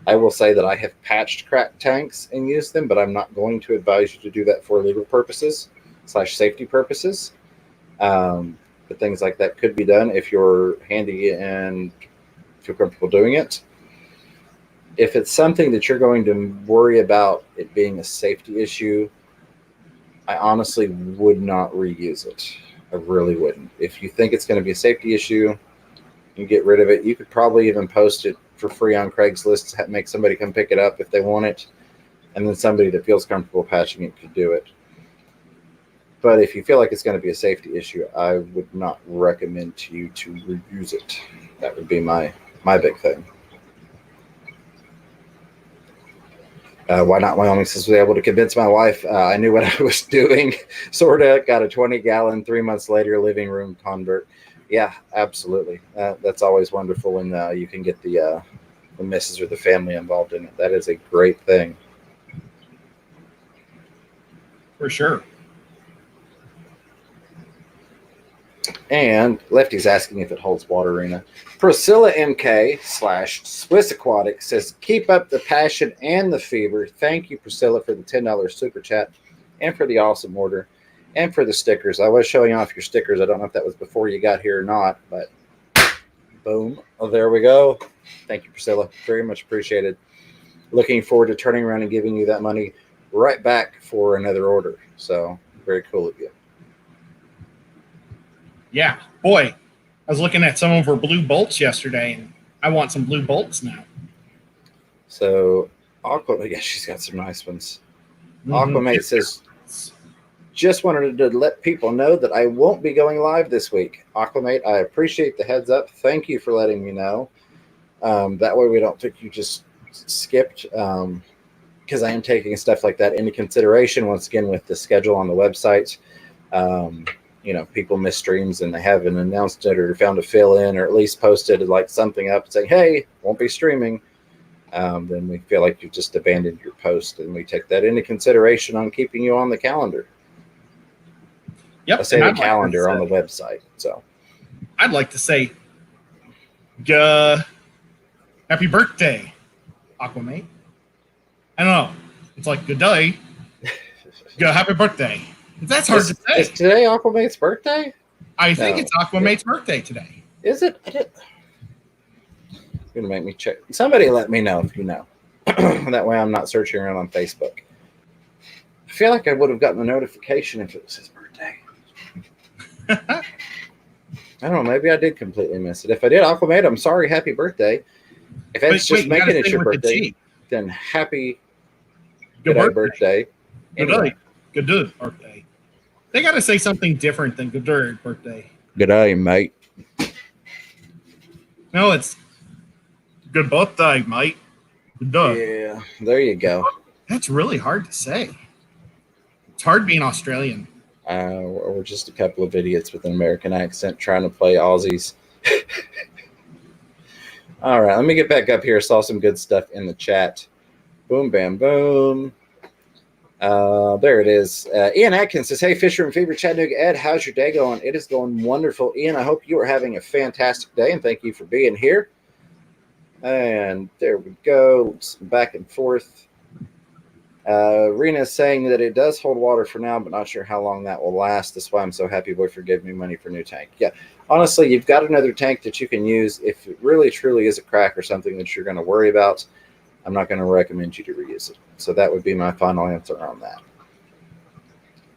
Speaker 1: I will say that I have patched cracked tanks and used them, but I'm not going to advise you to do that for legal purposes / safety purposes. But things like that could be done if you're handy and feel comfortable doing it. If it's something that you're going to worry about it being a safety issue, I honestly would not reuse it. I really wouldn't. If you think it's going to be a safety issue, you get rid of it. You could probably even post it for free on Craigslist to make somebody come pick it up if they want it. And then somebody that feels comfortable patching it could do it. But if you feel like it's going to be a safety issue, I would not recommend to you to reuse it. That would be my big thing. Why not Wyoming says, was able to convince my wife I knew what I was doing. Sort of got a 20-gallon, 3 months later, living room convert. Yeah, absolutely. That's always wonderful when you can get the missus or the family involved in it. That is a great thing.
Speaker 2: For sure.
Speaker 1: And Lefty's asking if it holds water, Arena. Priscilla MK / Swiss Aquatic says, keep up the passion and the fever. Thank you, Priscilla, for the $10 super chat and for the awesome order and for the stickers. I was showing off your stickers. I don't know if that was before you got here or not, but boom. Oh, there we go. Thank you, Priscilla. Very much appreciated. Looking forward to turning around and giving you that money right back for another order. So very cool of you.
Speaker 2: Yeah, boy, I was looking at some of her blue bolts yesterday, and I want some blue bolts now.
Speaker 1: So, yeah, she's got some nice ones. Aquamate says, just wanted to let people know that I won't be going live this week. Aquamate, I appreciate the heads up. Thank you for letting me know. That way we don't think you just skipped, because I am taking stuff like that into consideration, once again, with the schedule on the website. People miss streams and they haven't announced it or found a fill in or at least posted like something up saying, hey, won't be streaming. Then we feel like you've just abandoned your post, and we take that into consideration on keeping you on the calendar.
Speaker 2: Yep.
Speaker 1: I say the calendar on the website. So
Speaker 2: I'd like to say, happy birthday, Aquamate. I don't know. It's like, good day. Happy birthday. That's hard to say.
Speaker 1: Is today Aquamate's birthday?
Speaker 2: I think it's Aquamate's birthday today.
Speaker 1: Is it? It's going to make me check. Somebody let me know if you know. That way I'm not searching around on Facebook. I feel like I would have gotten a notification if it was his birthday. I don't know. Maybe I did completely miss it. If I did, Aquamate, I'm sorry. Happy birthday. If it's just making it your birthday, then happy good birthday.
Speaker 2: Good day. Good birthday. They got to say something different than good birthday.
Speaker 1: Good day, mate.
Speaker 2: No, it's good birthday, mate. Good day.
Speaker 1: Yeah, there you go.
Speaker 2: That's really hard to say. It's hard being Australian.
Speaker 1: We're just a couple of idiots with an American accent trying to play Aussies. All right, let me get back up here. Saw some good stuff in the chat. Boom, bam, boom. There it is. Ian Atkins says, hey, Fisher and Fever, Chattanooga Ed, how's your day going? It is going wonderful. Ian, I hope you are having a fantastic day, and thank you for being here. And there we go. Some back and forth. Rena is saying that it does hold water for now, but not sure how long that will last. That's why I'm so happy boy for giving me money for a new tank. Yeah, honestly, you've got another tank that you can use. If it really truly is a crack or something that you're going to worry about, I'm not going to recommend you to reuse it. So that would be my final answer on that.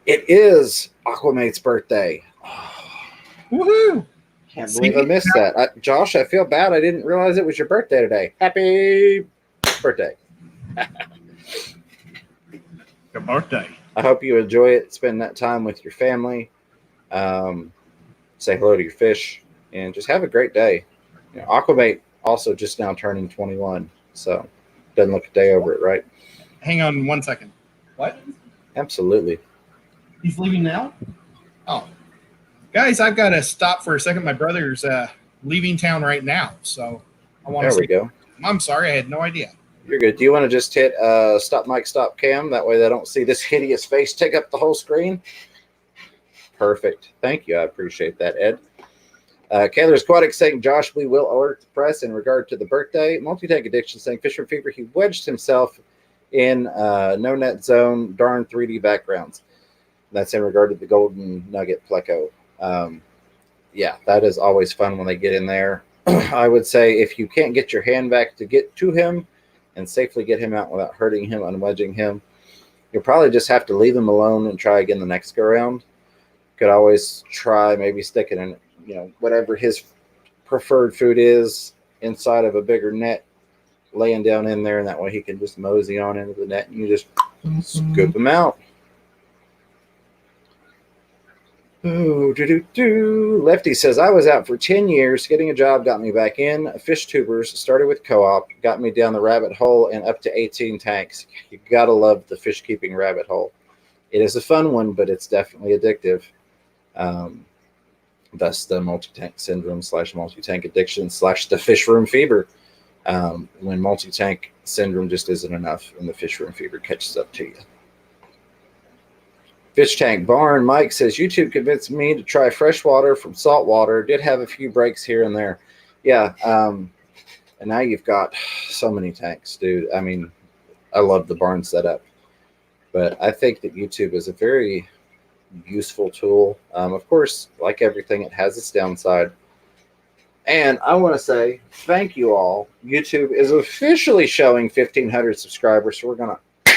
Speaker 1: It is Aquamate's birthday.
Speaker 2: Woohoo!
Speaker 1: Can't believe I missed that. Josh, I feel bad. I didn't realize it was your birthday today. Happy birthday.
Speaker 2: Your birthday.
Speaker 1: I hope you enjoy it. Spend that time with your family. Say hello to your fish, and just have a great day. Aquamate also just now turning 21, so doesn't look a day over it, right?
Speaker 2: Hang on 1 second. What?
Speaker 1: Absolutely.
Speaker 2: He's leaving now? Oh. Guys, I've got to stop for a second. My brother's leaving town right now, so I want to
Speaker 1: There we go.
Speaker 2: I'm sorry, I had no idea.
Speaker 1: You're good. Do you want to just hit stop mic, stop cam? That way they don't see this hideous face take up the whole screen. Perfect. Thank you. I appreciate that, Ed. Kaylor's Aquatic saying, Josh, we will alert the press in regard to the birthday. Multi-tank addiction saying, Fisher Fever, he wedged himself in no net zone, darn 3D backgrounds. That's in regard to the Golden Nugget Pleco. Yeah, that is always fun when they get in there. I would say if you can't get your hand back to get to him and safely get him out without hurting him, unwedging him, you'll probably just have to leave him alone and try again the next go round. Could always try maybe sticking in, whatever his preferred food is inside of a bigger net, laying down in there, and that way he can just mosey on into the net and you just scoop him out. Ooh, Lefty says, I was out for 10 years. Getting a job got me back in. Fish tubers, started with co-op, got me down the rabbit hole and up to 18 tanks. You got to love the fish keeping rabbit hole. It is a fun one, but it's definitely addictive. Thus the multi-tank syndrome / multi-tank addiction / the fish room fever. When multi-tank syndrome just isn't enough and the fish room fever catches up to you. Fish Tank Barn Mike says, YouTube convinced me to try freshwater from saltwater. Did have a few breaks here and there. Yeah. And now you've got so many tanks, dude. I mean, I love the barn setup. But I think that YouTube is a very useful tool. Of course, like everything, it has its downside. And I want to say thank you all. YouTube is officially showing 1,500 subscribers, so we're going to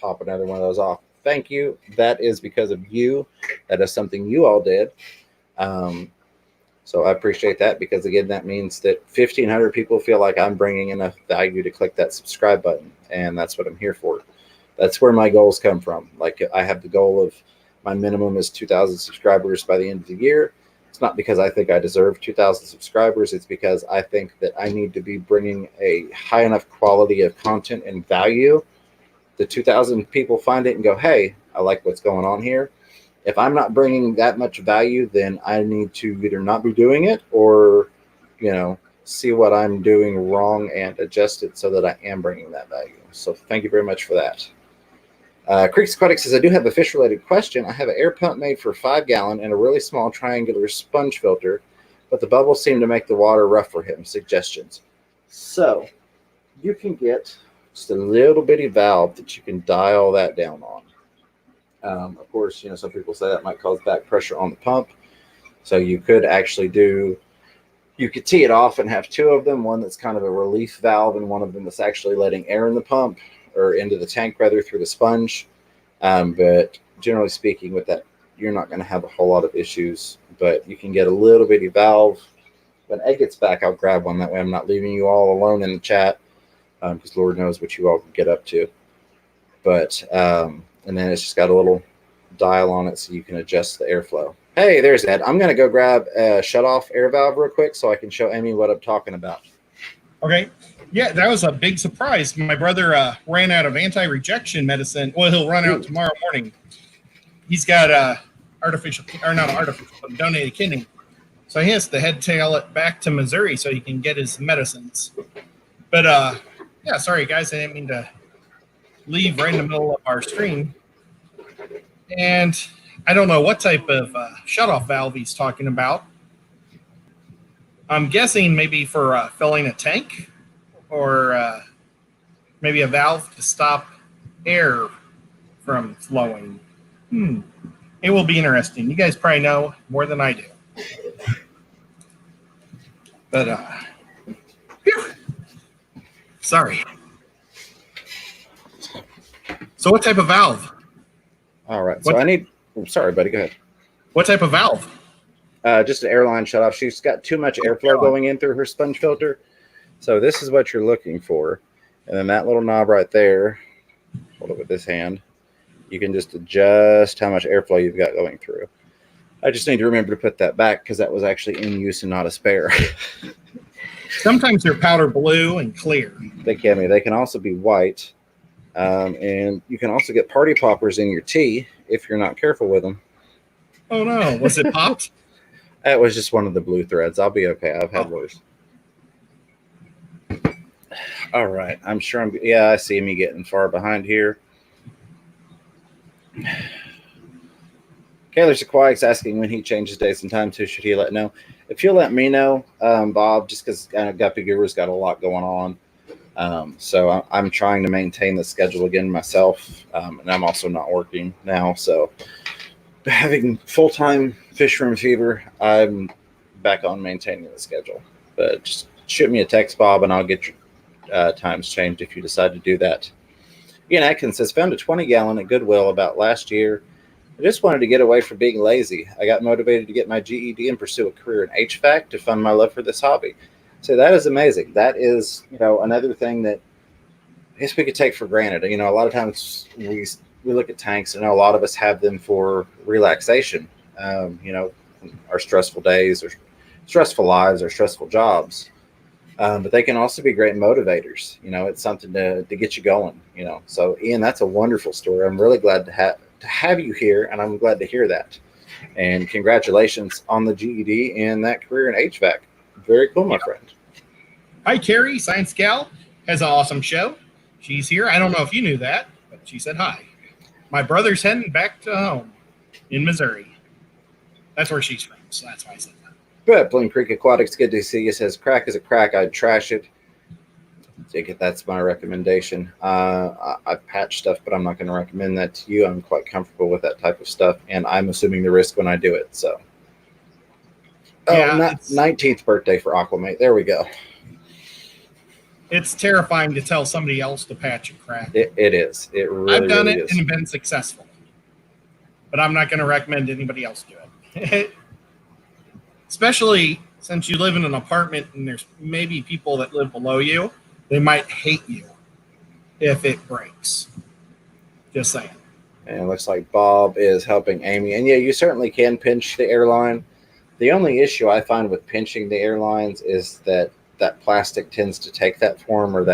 Speaker 1: pop another one of those off. Thank you. That is because of you. That is something you all did. So I appreciate that because, again, that means that 1,500 people feel like I'm bringing enough value to click that subscribe button, and that's what I'm here for. That's where my goals come from. Like, I have the goal of my minimum is 2,000 subscribers by the end of the year. It's not because I think I deserve 2,000 subscribers. It's because I think that I need to be bringing a high enough quality of content and value. The 2,000 people find it and go, hey, I like what's going on here. If I'm not bringing that much value, then I need to either not be doing it or, see what I'm doing wrong and adjust it so that I am bringing that value. So thank you very much for that. Creeks Aquatic says, I do have a fish-related question. I have an air pump made for 5 gallon and a really small triangular sponge filter, but the bubbles seem to make the water rough for him. Suggestions. So you can get just a little bitty valve that you can dial that down on. Of course, some people say that might cause back pressure on the pump. So you could actually you could tee it off and have 2 of them, one that's kind of a relief valve and one of them that's actually letting air in the pump or into the tank rather through the sponge. But generally speaking with that, you're not going to have a whole lot of issues, but you can get a little bitty valve. When Ed gets back, I'll grab one. That way I'm not leaving you all alone in the chat. Because Lord knows what you all can get up to. But, and then it's just got a little dial on it so you can adjust the airflow. Hey, there's Ed. I'm going to go grab a shut-off air valve real quick so I can show Amy what I'm talking about.
Speaker 2: Okay. Yeah, that was a big surprise. My brother ran out of anti-rejection medicine. Well, he'll run out tomorrow morning. He's got donated kidney. So he has to head-tail it back to Missouri so he can get his medicines. But, yeah, sorry, guys. I didn't mean to leave right in the middle of our stream. And I don't know what type of shutoff valve he's talking about. I'm guessing maybe for filling a tank or maybe a valve to stop air from flowing. It will be interesting. You guys probably know more than I do. But, phew. Sorry. So what type of valve?
Speaker 1: All right. So sorry, buddy. Go ahead.
Speaker 2: What type of valve?
Speaker 1: Just an airline shutoff. She's got too much airflow going in through her sponge filter. So this is what you're looking for. And then that little knob right there, hold it with this hand, you can just adjust how much airflow you've got going through. I just need to remember to put that back because that was actually in use and not a spare.
Speaker 2: Sometimes they're powder blue and clear.
Speaker 1: They can be. They can also be white. And you can also get party poppers in your tea if you're not careful with them.
Speaker 2: Oh, no. Was it popped?
Speaker 1: That was just one of the blue threads. I'll be okay. I've had worse. All right. I'm sure I see me getting far behind here. Kaler's Aquatics asking when he changes days and times, who should he let know? If you'll let me know, Bob, just because Guppy Guru's got a lot going on. So I'm trying to maintain the schedule again myself. And I'm also not working now. So having full-time fish room fever, I'm back on maintaining the schedule. But just shoot me a text, Bob, and I'll get your times changed if you decide to do that. Ian Atkins says, found a 20-gallon at Goodwill about last year. I just wanted to get away from being lazy. I got motivated to get my GED and pursue a career in HVAC to fund my love for this hobby. So that is amazing. That is, another thing that I guess we could take for granted. A lot of times we look at tanks, and a lot of us have them for relaxation. Our stressful days or stressful lives or stressful jobs. But they can also be great motivators. It's something to get you going. So Ian, that's a wonderful story. I'm really glad to have you here, and I'm glad to hear that. And congratulations on the GED and that career in HVAC. Very cool, my friend.
Speaker 2: Hi, Carrie. Science Gal has an awesome show. She's here. I don't know if you knew that, but she said hi. My brother's heading back to home in Missouri. That's where she's from, so that's why I said that.
Speaker 1: But Plain Creek Aquatics, good to see you. Says crack is a crack. I'd trash it. Take it. That's my recommendation. I patch stuff, but I'm not going to recommend that to you. I'm quite comfortable with that type of stuff, and I'm assuming the risk when I do it. So,
Speaker 2: yeah,
Speaker 1: 19th birthday for Aquamate. There we go.
Speaker 2: It's terrifying to tell somebody else to patch a crack.
Speaker 1: It is. It really.
Speaker 2: I've done
Speaker 1: really
Speaker 2: it
Speaker 1: is.
Speaker 2: and been successful, but I'm not going to recommend anybody else do it. Especially since you live in an apartment and there's maybe people that live below you. They might hate you if it breaks. Just saying.
Speaker 1: And it looks like Bob is helping Amy. And yeah, you certainly can pinch the airline. The only issue I find with pinching the airlines is that plastic tends to take that form, or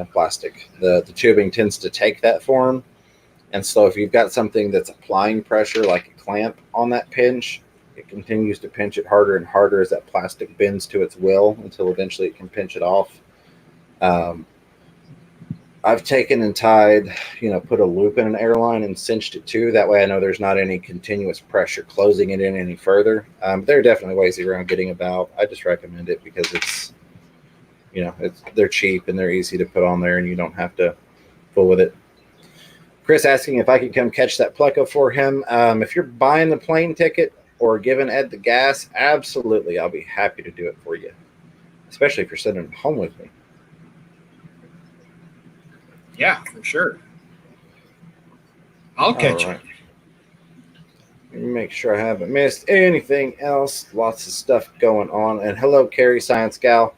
Speaker 1: plastic. The tubing tends to take that form. And so if you've got something that's applying pressure, like a clamp on that pinch, it continues to pinch it harder and harder as that plastic bends to its will until eventually it can pinch it off. I've taken and tied, put a loop in an airline and cinched it too. That way I know there's not any continuous pressure closing it in any further. There are definitely ways around getting a valve. I just recommend it because it's, they're cheap and they're easy to put on there and you don't have to fool with it. Chris asking if I could come catch that pleco for him. If you're buying the plane ticket or giving Ed the gas, absolutely, I'll be happy to do it for you, especially if you're sending him home with me.
Speaker 2: Yeah, for sure. I'll catch you.
Speaker 1: Let me make sure I haven't missed anything else. Lots of stuff going on. And hello, Carrie, Science Gal.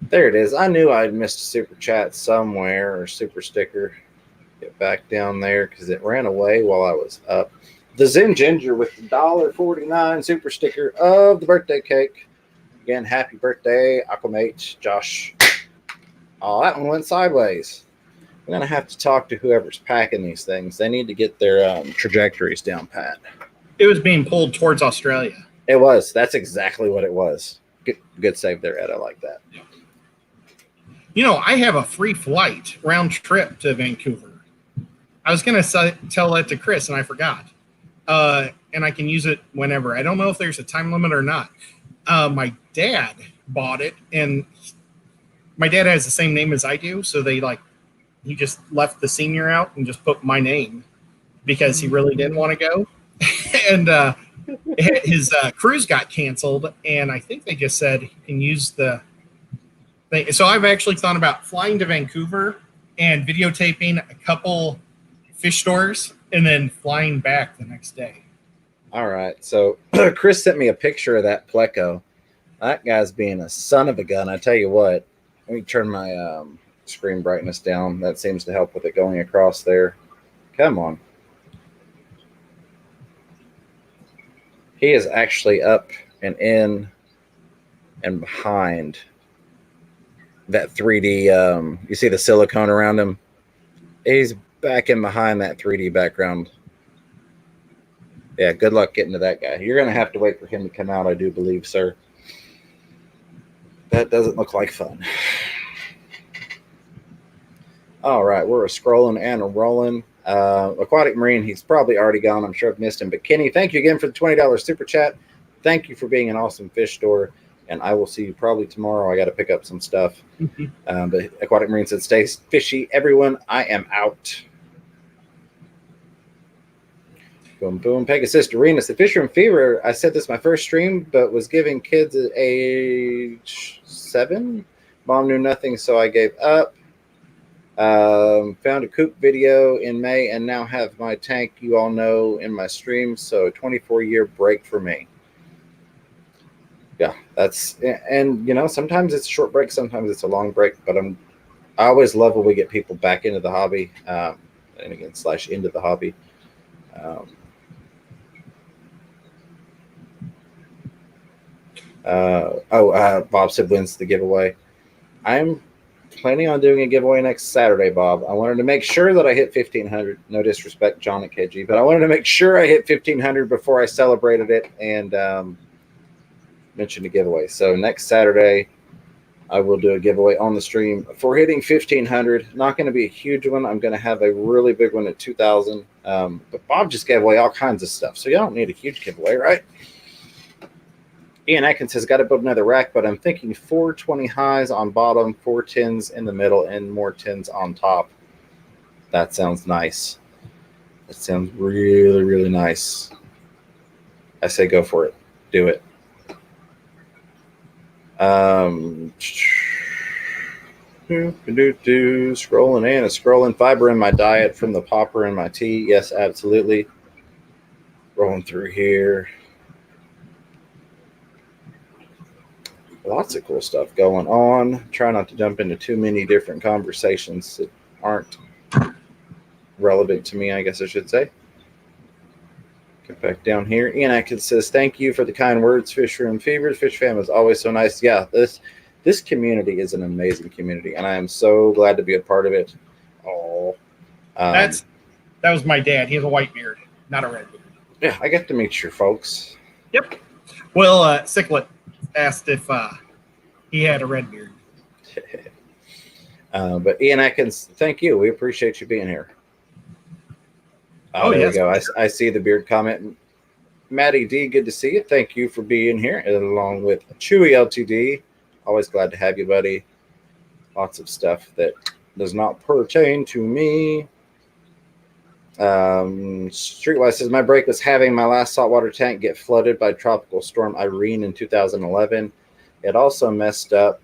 Speaker 1: There it is. I knew I'd missed a super chat somewhere or super sticker. Get back down there because it ran away while I was up. The Zen Ginger with the $1.49 super sticker of the birthday cake. Again, happy birthday, Aquamate, Josh. Oh, that one went sideways. I'm going to have to talk to whoever's packing these things. They need to get their trajectories down pat.
Speaker 2: It was being pulled towards Australia.
Speaker 1: It was. That's exactly what it was. Good save there, Ed. I like that.
Speaker 2: I have a free flight round trip to Vancouver. I was going to tell that to Chris, and I forgot. And I can use it whenever. I don't know if there's a time limit or not. My dad bought it, and my dad has the same name as I do, so they he just left the senior out and just put my name because he really didn't want to go. And his cruise got canceled, and I think they just said you can use the thing. So I've actually thought about flying to Vancouver and videotaping a couple fish stores and then flying back the next day.
Speaker 1: All right. So Chris sent me a picture of that pleco. That guy's being a son of a gun. I tell you what, let me turn my screen brightness down. That seems to help with it going across there. Come on. He is actually up and in and behind that 3D. You see the silicone around him? He's back in behind that 3D background. Yeah, good luck getting to that guy. You're going to have to wait for him to come out, I do believe, sir. That doesn't look like fun. All right, we're scrolling and rolling. Aquatic Marine, he's probably already gone. I'm sure I've missed him. But Kenny, thank you again for the $20 super chat. Thank you for being an awesome fish store. And I will see you probably tomorrow. I got to pick up some stuff. But Aquatic Marine said, stay fishy, everyone. I am out. Boom, boom. Pegasus Arenas. The Fisherman Fever. I said this my first stream, but was giving kids at age 7. Mom knew nothing, so I gave up. Found a coop video in May and now have my tank, you all know, in my stream. So 24-year break for me. Yeah, that's, and you know, sometimes it's a short break, sometimes it's a long break, but I always love when we get people back into the hobby, and again, / into the hobby. Bob said wins the giveaway. I'm planning on doing a giveaway next Saturday, Bob. I wanted to make sure that I hit 1,500. No disrespect, John and KG, but I wanted to make sure I hit 1,500 before I celebrated it and mentioned a giveaway. So next Saturday, I will do a giveaway on the stream for hitting 1,500. Not going to be a huge one. I'm going to have a really big one at 2,000. But Bob just gave away all kinds of stuff, so you don't need a huge giveaway, right? Ian Atkins has got to build another rack, but I'm thinking 420 highs on bottom, 4 10s in the middle, and more 10s on top. That sounds nice. That sounds really, really nice. I say go for it. Do it. Scrolling fiber in my diet from the popper in my tea. Yes, absolutely. Rolling through here. Lots of cool stuff going on. Try not to jump into too many different conversations that aren't relevant to me, I guess I should say. Get back down here. Ian Atkins says, thank you for the kind words, Fish Room Fever. Fish Fam is always so nice. Yeah, this community is an amazing community, and I am so glad to be a part of it. Oh,
Speaker 2: that was my dad. He has a white beard, not a red beard.
Speaker 1: Yeah, I get to meet your folks.
Speaker 2: Yep. Well, Sicklet asked if he had a red beard.
Speaker 1: But Ian Atkins, thank you. We appreciate you being here. There
Speaker 2: yes.
Speaker 1: we go. I see the beard comment. Maddie D, good to see you. Thank you for being here, along with Chewy LTD. Always glad to have you, buddy. Lots of stuff that does not pertain to me. Streetwise says, my break was having my last saltwater tank get flooded by Tropical Storm Irene in 2011. It also messed up.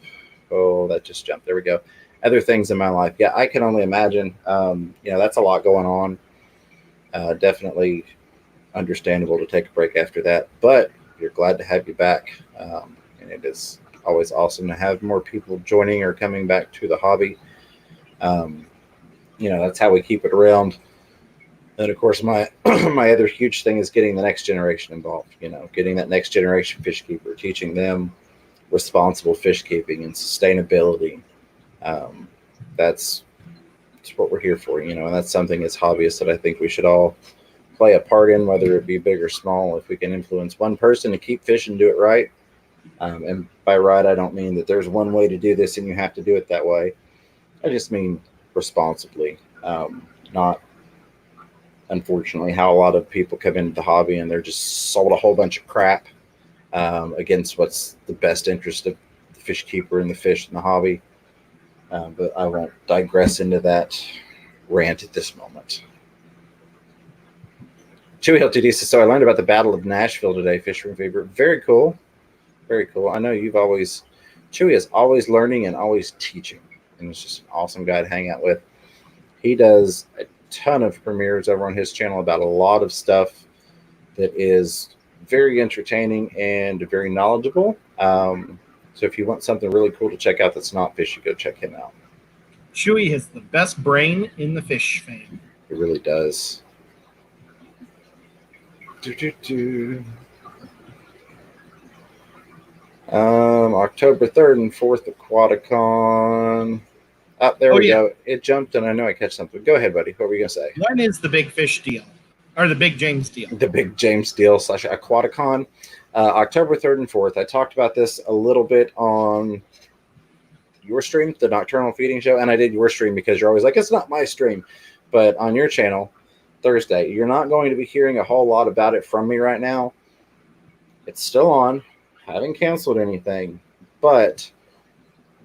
Speaker 1: Oh, that just jumped. There we go. Other things in my life. Yeah, I can only imagine. That's a lot going on. Definitely understandable to take a break after that, but you're glad to have you back. And it is always awesome to have more people joining or coming back to the hobby. That's how we keep it around. And of course, my my other huge thing is getting the next generation involved. Getting that next generation fish keeper, teaching them responsible fish keeping and sustainability. That's what we're here for, and that's something as hobbyists that I think we should all play a part in, whether it be big or small. If we can influence one person to keep fishing and do it right, and by right, I don't mean that there's one way to do this and you have to do it that way. I just mean responsibly, not unfortunately how a lot of people come into the hobby and they're just sold a whole bunch of crap against what's the best interest of the fish keeper and the fish in the hobby. But I won't digress into that rant at this moment. Chewy LTD says, so I learned about the Battle of Nashville today, Fisherman Fever. Very cool. Very cool. I know Chewy is always learning and always teaching. And it's just an awesome guy to hang out with. He does a ton of premieres over on his channel about a lot of stuff that is very entertaining and very knowledgeable. So if you want something really cool to check out that's not fish, you go check him out.
Speaker 2: Chewy has the best brain in the fish fam.
Speaker 1: It really does. October 3rd and 4th, Aquaticon. There we go. It jumped, and I know I catch something. Go ahead, buddy. What were you going to say?
Speaker 2: When is the big fish deal? Or the big James deal?
Speaker 1: The big James deal / Aquaticon. October 3rd and 4th. I talked about this a little bit on your stream, the Nocturnal Feeding Show, and I did your stream because you're always like, it's not my stream. But on your channel, Thursday, you're not going to be hearing a whole lot about it from me right now. It's still on. I haven't canceled anything, but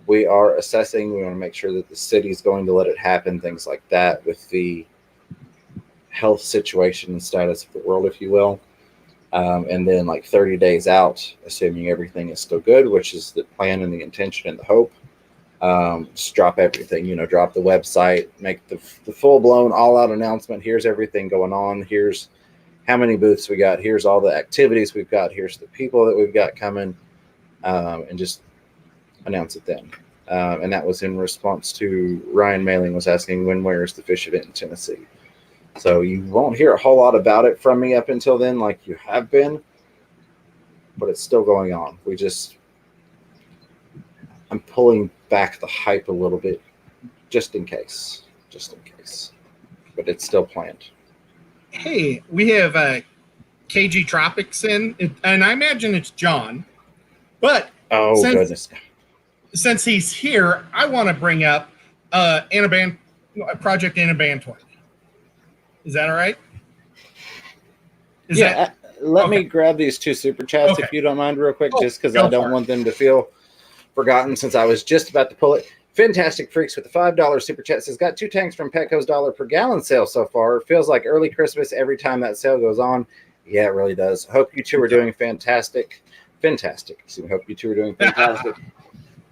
Speaker 1: we are assessing. We want to make sure that the city's going to let it happen, things like that, with the health situation and status of the world, if you will. And then like 30 days out, assuming everything is still good, which is the plan and the intention and the hope, just drop everything, drop the website, make the full-blown all-out announcement. Here's everything going on. Here's how many booths we got. Here's all the activities we've got. Here's the people that we've got coming, and just announce it then. And that was in response to Ryan Mailing was asking where is the fish event in Tennessee. So you won't hear a whole lot about it from me up until then, like you have been, but it's still going on. I'm pulling back the hype a little bit, just in case, but it's still planned.
Speaker 2: Hey, we have KG Tropics in, and I imagine it's John, but
Speaker 1: goodness.
Speaker 2: Since he's here, I want to bring up Project Anabantoid. Is that all right?
Speaker 1: Let me grab these 2 super chats if you don't mind real quick, just because I don't want them to feel forgotten since I was just about to pull it. Fantastic Freaks with the $5 super chat says, got 2 tanks from Petco's $1 per gallon sale so far. Feels like early Christmas every time that sale goes on. Yeah, it really does. Hope you two are doing fantastic. So hope you two are doing fantastic.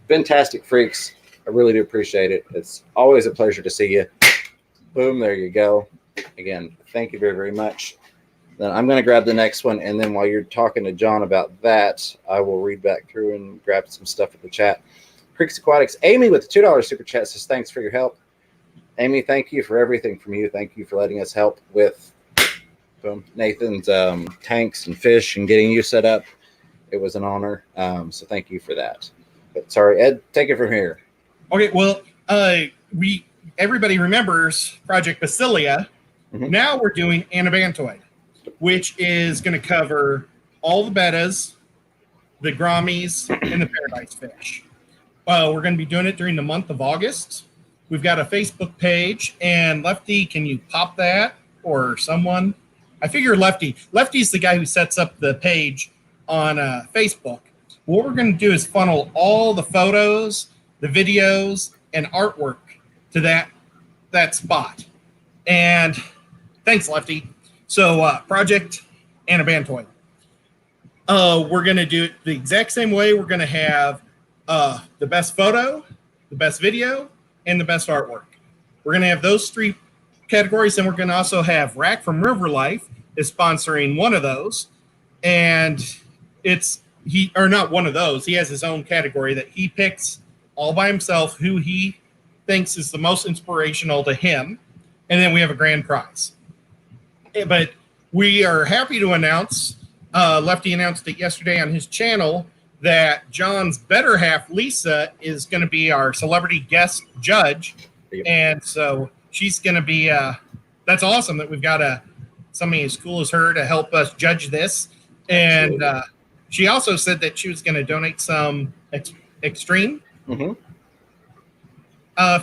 Speaker 1: Fantastic Freaks. I really do appreciate it. It's always a pleasure to see you. Boom, there you go. Again, thank you very, very much. Then I'm going to grab the next one, and then while you're talking to John about that, I will read back through and grab some stuff in the chat. Creeks Aquatics, Amy with the $2 super chat says, thanks for your help. Amy, thank you for everything from you. Thank you for letting us help with Nathan's tanks and fish and getting you set up. It was an honor. So thank you for that. But sorry, Ed, take it from here.
Speaker 2: Okay, well, everybody remembers Project Basilia. Mm-hmm. Now we're doing Anabantoid, which is going to cover all the bettas, the grammies, and the paradise fish. We're going to be doing it during the month of August. We've got a Facebook page, and Lefty, can you pop that, or someone? I figure Lefty. Lefty's the guy who sets up the page on Facebook. What we're going to do is funnel all the photos, the videos, and artwork to that spot. And thanks, Lefty. So Project Anabantoid. We're going to do it the exact same way. We're going to have the best photo, the best video, and the best artwork. We're going to have those 3 categories, and we're going to also have Rack from River Life is sponsoring one of those. And not one of those. He has his own category that he picks all by himself who he thinks is the most inspirational to him. And then we have a grand prize. But we are happy to announce, Lefty announced it yesterday on his channel, that John's better half, Lisa, is going to be our celebrity guest judge. Yep. And so she's going to be, that's awesome that we've got somebody as cool as her to help us judge this. And she also said that she was going to donate some extreme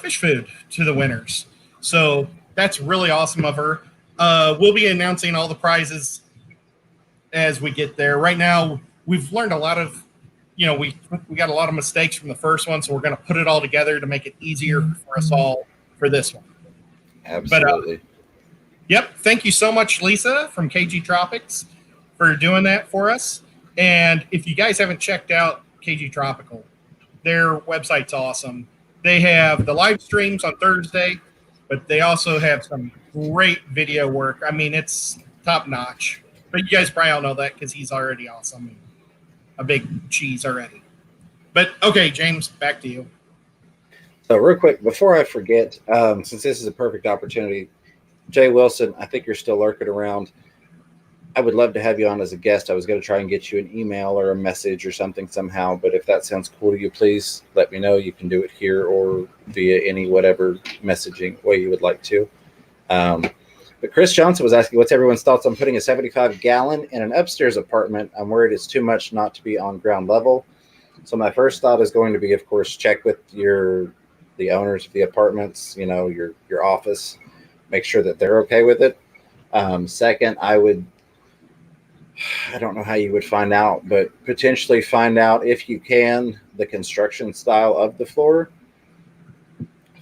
Speaker 2: fish food to the winners. So that's really awesome of her. We'll be announcing all the prizes as we get there. Right now, we've learned a lot of we got a lot of mistakes from the first one, so we're going to put it all together to make it easier for us all for this one.
Speaker 1: Absolutely.
Speaker 2: But, yep. Thank you so much, Lisa from KG Tropics, for doing that for us. And if you guys haven't checked out KG Tropical, their website's awesome. They have the live streams on Thursday, but they also have some great video work. I mean, it's top notch. But you guys probably all know that because he's already awesome. A big cheese already. But okay, James, back to you.
Speaker 1: So real quick, before I forget, since this is a perfect opportunity, Jay Wilson, I think you're still lurking around. I would love to have you on as a guest. I was going to try and get you an email or a message or something somehow, but if that sounds cool to you, please let me know. You can do it here or via any whatever messaging way you would like to. But Chris Johnson was asking, what's everyone's thoughts on putting a 75-gallon in an upstairs apartment? I'm worried it's too much not to be on ground level. So my first thought is going to be, of course, check with the owners of the apartments, your office, make sure that they're okay with it. Second, I don't know how you would find out, but potentially find out, if you can, the construction style of the floor.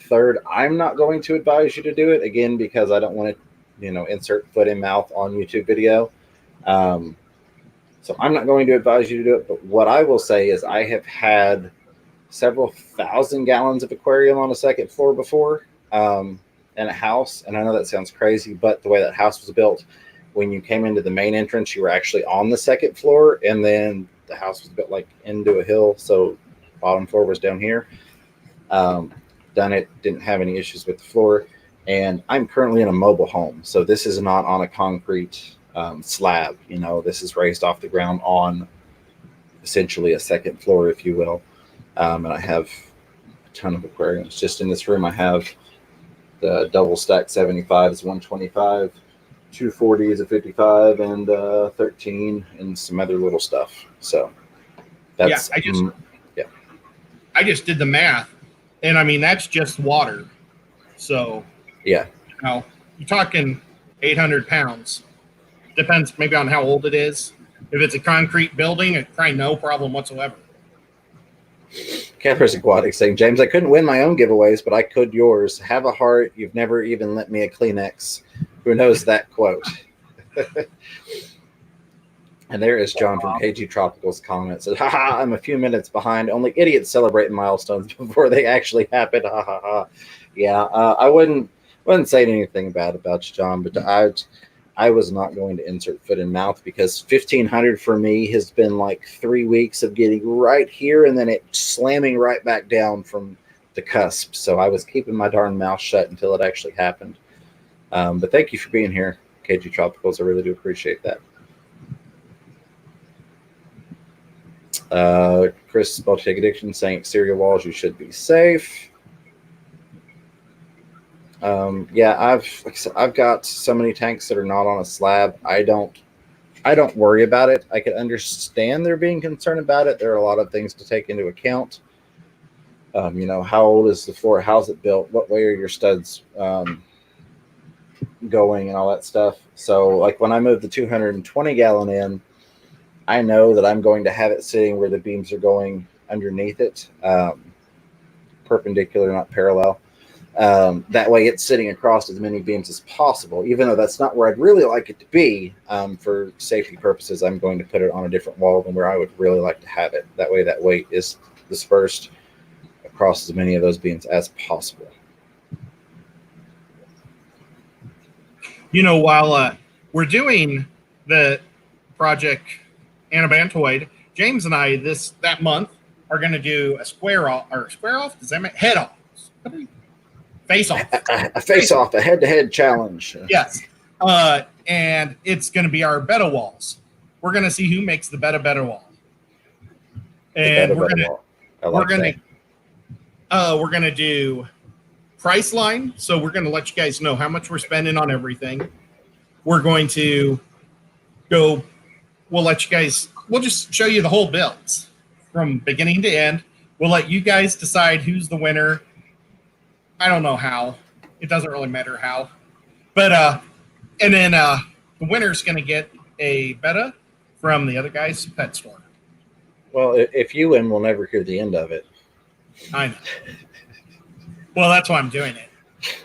Speaker 1: Third, I'm not going to advise you to do it, again, because I don't want to, insert foot in mouth on YouTube video. So I'm not going to advise you to do it. But what I will say is I have had several thousand gallons of aquarium on a second floor before in a house. And I know that sounds crazy, but the way that house was built, when you came into the main entrance, you were actually on the second floor. And then the house was built like into a hill. So bottom floor was down here. Didn't have any issues with the floor. And I'm currently in a mobile home. So this is not on a concrete slab. This is raised off the ground on essentially a second floor, if you will. And I have a ton of aquariums. Just in this room, I have the double stack 75 is 125, 240 is a 55, and 13 and some other little stuff. So that's
Speaker 2: I just did the math, and I mean that's just water. So
Speaker 1: yeah,
Speaker 2: you're talking 800 pounds. Depends maybe on how old it is. If it's a concrete building, it's probably no problem whatsoever.
Speaker 1: Campers Aquatic saying, James, I couldn't win my own giveaways, but I could yours. Have a heart. You've never even lent me a Kleenex. Who knows that quote? And there is John from KG Tropical's comment. Says, haha, I'm a few minutes behind. Only idiots celebrate milestones before they actually happen. Ha ha ha. Yeah, I wouldn't say anything bad about you, John, but I was not going to insert foot in mouth because 1,500 for me has been like 3 weeks of getting right here and then it slamming right back down from the cusp. So I was keeping my darn mouth shut until it actually happened. But thank you for being here, KG Tropicals. I really do appreciate that. Chris Baltic Addiction saying exterior walls, you should be safe. Yeah, I've got so many tanks that are not on a slab. I don't worry about it. I can understand they're being concerned about it. There are a lot of things to take into account. How old is the floor? How's it built? What way are your studs going and all that stuff? So like when I move the 220 gallon in, I know that I'm going to have it sitting where the beams are going underneath it, perpendicular, not parallel. That way it's sitting across as many beams as possible, even though that's not where I'd really like it to be. For safety purposes, I'm going to put it on a different wall than where I would really like to have it. That way that weight is dispersed across as many of those beams as possible.
Speaker 2: While we're doing the project Anabantoid, James and I that month are going to do a square off. Does that mean head off? Face off.
Speaker 1: A face off, a head-to-head challenge.
Speaker 2: Yes. And it's going to be our betta walls. We're going to see who makes the betta wall. And we're going to do price line. So we're going to let you guys know how much we're spending on everything. We're going to go, we'll just show you the whole builds from beginning to end. We'll let you guys decide who's the winner. I don't know how. It doesn't really matter how. But, and then the winner's going to get a betta from the other guy's pet store.
Speaker 1: Well, if you win, we'll never hear the end of it.
Speaker 2: I know. Well, that's why I'm doing it.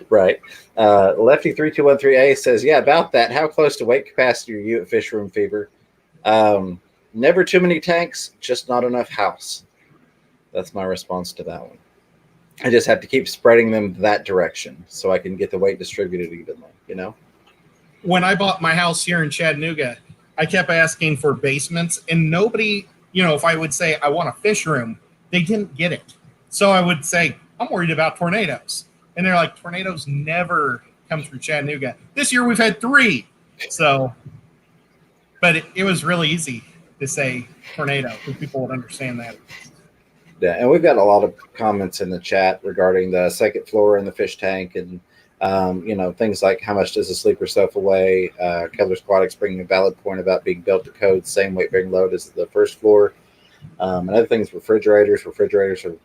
Speaker 1: Right. Lefty3213A says, yeah, about that. How close to weight capacity are you at Fish Room Fever? Never too many tanks, just not enough house. That's my response to that one. I just have to keep spreading them that direction so I can get the weight distributed evenly, you know?
Speaker 2: When I bought my house here in Chattanooga, I kept asking for basements, and nobody, if I would say I want a fish room, they didn't get it. So I would say, I'm worried about tornadoes. And they're like, tornadoes never come through Chattanooga. This year we've had 3. So, but it was really easy to say tornado because people would understand that.
Speaker 1: Yeah, and we've got a lot of comments in the chat regarding the second floor and the fish tank and things like how much does a sleeper sofa weigh? Keller's Aquatics bringing a valid point about being built to code, same weight bearing load as the first floor. And other things, refrigerators are,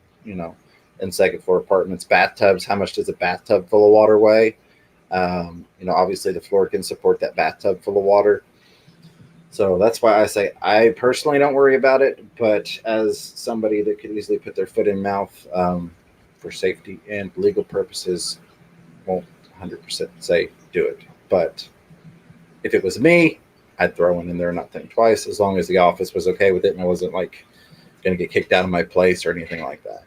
Speaker 1: in second floor apartments. Bathtubs, how much does a bathtub full of water weigh? Obviously the floor can support that bathtub full of water. So that's why I say I personally don't worry about it, but as somebody that could easily put their foot in mouth for safety and legal purposes, won't 100% say do it. But if it was me, I'd throw one in there and not think twice, as long as the office was okay with it and I wasn't like going to get kicked out of my place or anything like that.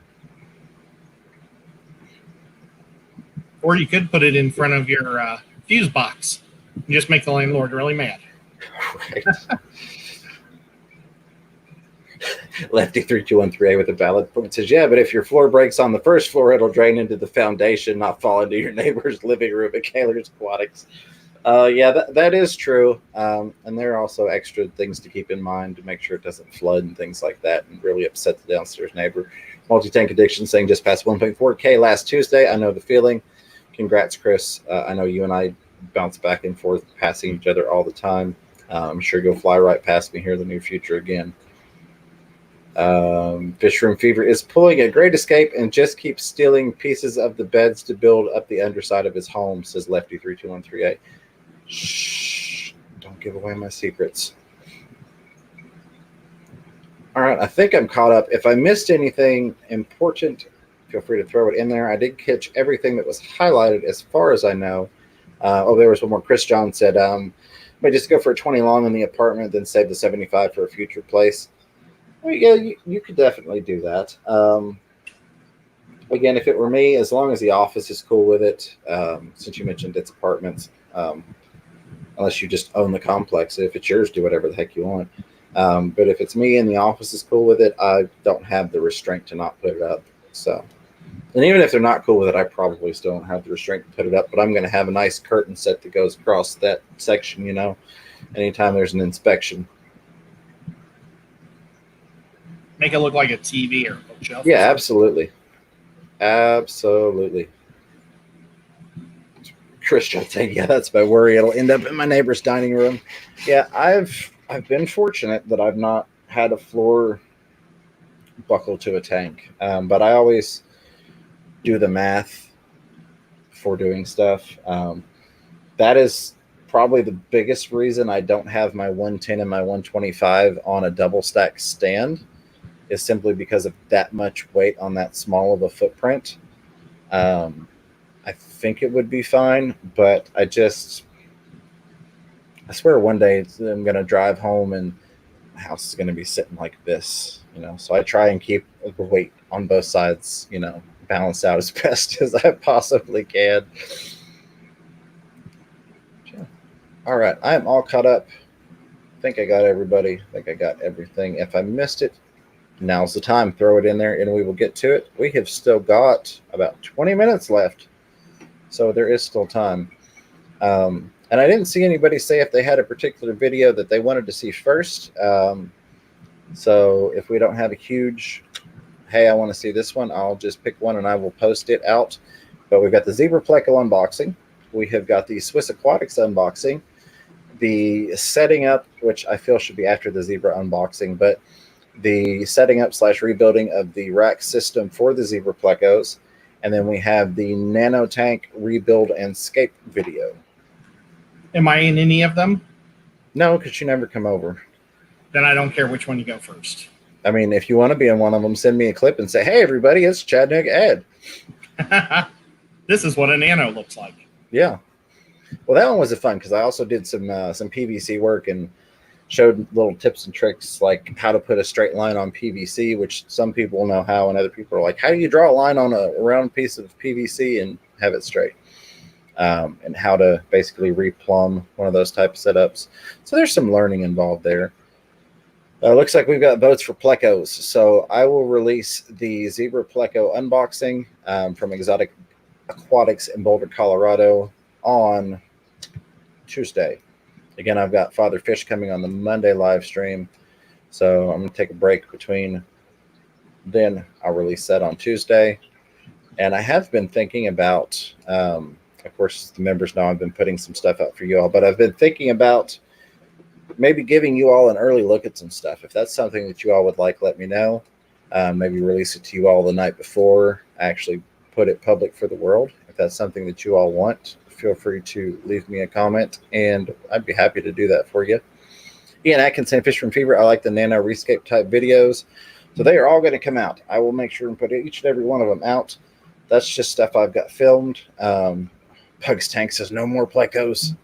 Speaker 2: Or you could put it in front of your fuse box and just make the landlord really mad.
Speaker 1: Right. Lefty3213A with a valid point says, yeah, but if your floor breaks on the first floor, it'll drain into the foundation, not fall into your neighbor's living room at Kaler's Aquatics. That is true. And there are also extra things to keep in mind to make sure it doesn't flood and things like that and really upset the downstairs neighbor. Multi-tank addiction saying just past 1.4K last Tuesday. I know the feeling. Congrats, Chris. I know you and I bounce back and forth, passing each other all the time. I'm sure you'll fly right past me here in the near future again. Fish Room Fever is pulling a great escape and just keeps stealing pieces of the beds to build up the underside of his home, says Lefty3213A. Shh, don't give away my secrets. All right, I think I'm caught up. If I missed anything important, feel free to throw it in there. I did catch everything that was highlighted as far as I know. There was one more. Chris John said, may just go for a 20 long in the apartment, then save the 75 for a future place. Well, yeah, you could definitely do that. Again, if it were me, as long as the office is cool with it, since you mentioned it's apartments, unless you just own the complex. If it's yours, do whatever the heck you want. But if it's me and the office is cool with it, I don't have the restraint to not put it up. So, and even if they're not cool with it, I probably still don't have the restraint to put it up. But I'm going to have a nice curtain set that goes across that section, anytime there's an inspection.
Speaker 2: Make it look like a TV or a bookshelf.
Speaker 1: Yeah, absolutely. Absolutely. Christian saying, yeah, that's my worry. It'll end up in my neighbor's dining room. Yeah, I've been fortunate that I've not had a floor buckle to a tank. But I always do the math for doing stuff. That is probably the biggest reason I don't have my 110 and my 125 on a double stack stand, is simply because of that much weight on that small of a footprint. I think it would be fine, but I swear one day I'm going to drive home and my house is going to be sitting like this, so I try and keep the weight on both sides, balanced out as best as I possibly can. All right. I'm all caught up. I think I got everybody. I think I got everything. If I missed it, now's the time. Throw it in there and we will get to it. We have still got about 20 minutes left, so there is still time. And I didn't see anybody say if they had a particular video that they wanted to see first. So if we don't have a huge, hey, I want to see this one, I'll just pick one and I will post it out. But we've got the Zebra Pleco unboxing. We have got the Swiss Aquatics unboxing. The setting up, which I feel should be after the Zebra unboxing, but the setting up / rebuilding of the rack system for the Zebra Plecos. And then we have the Nano Tank rebuild and scape video.
Speaker 2: Am I in any of them?
Speaker 1: No, because you never come over.
Speaker 2: Then I don't care which one you go first.
Speaker 1: I mean, if you want to be in one of them, send me a clip and say, "Hey, everybody, it's Chattanooga Ed."
Speaker 2: This is what a nano looks like.
Speaker 1: Yeah. Well, that one was a fun because I also did some PVC work and showed little tips and tricks like how to put a straight line on PVC, which some people know how, and other people are like, "How do you draw a line on a round piece of PVC and have it straight?" And how to basically replumb one of those type of setups. So there's some learning involved there. Looks like we've got votes for Plecos. So I will release the Zebra Pleco unboxing from Exotic Aquatics in Boulder, Colorado on Tuesday. Again, I've got Father Fish coming on the Monday live stream. So I'm going to take a break between then. I'll release that on Tuesday. And I have been thinking about, of course, the members know I've been putting some stuff out for you all, but I've been thinking about maybe giving you all an early look at some stuff. If that's something that you all would like, let me know. Maybe release it to you all the night before I actually put it public for the world. If that's something that you all want, feel free to leave me a comment, and I'd be happy to do that for you. Ian Atkinson, Fish from Fever. I like the nano rescape type videos. So they are all going to come out. I will make sure and put each and every one of them out. That's just stuff I've got filmed. Pugs Tank says no more Plecos.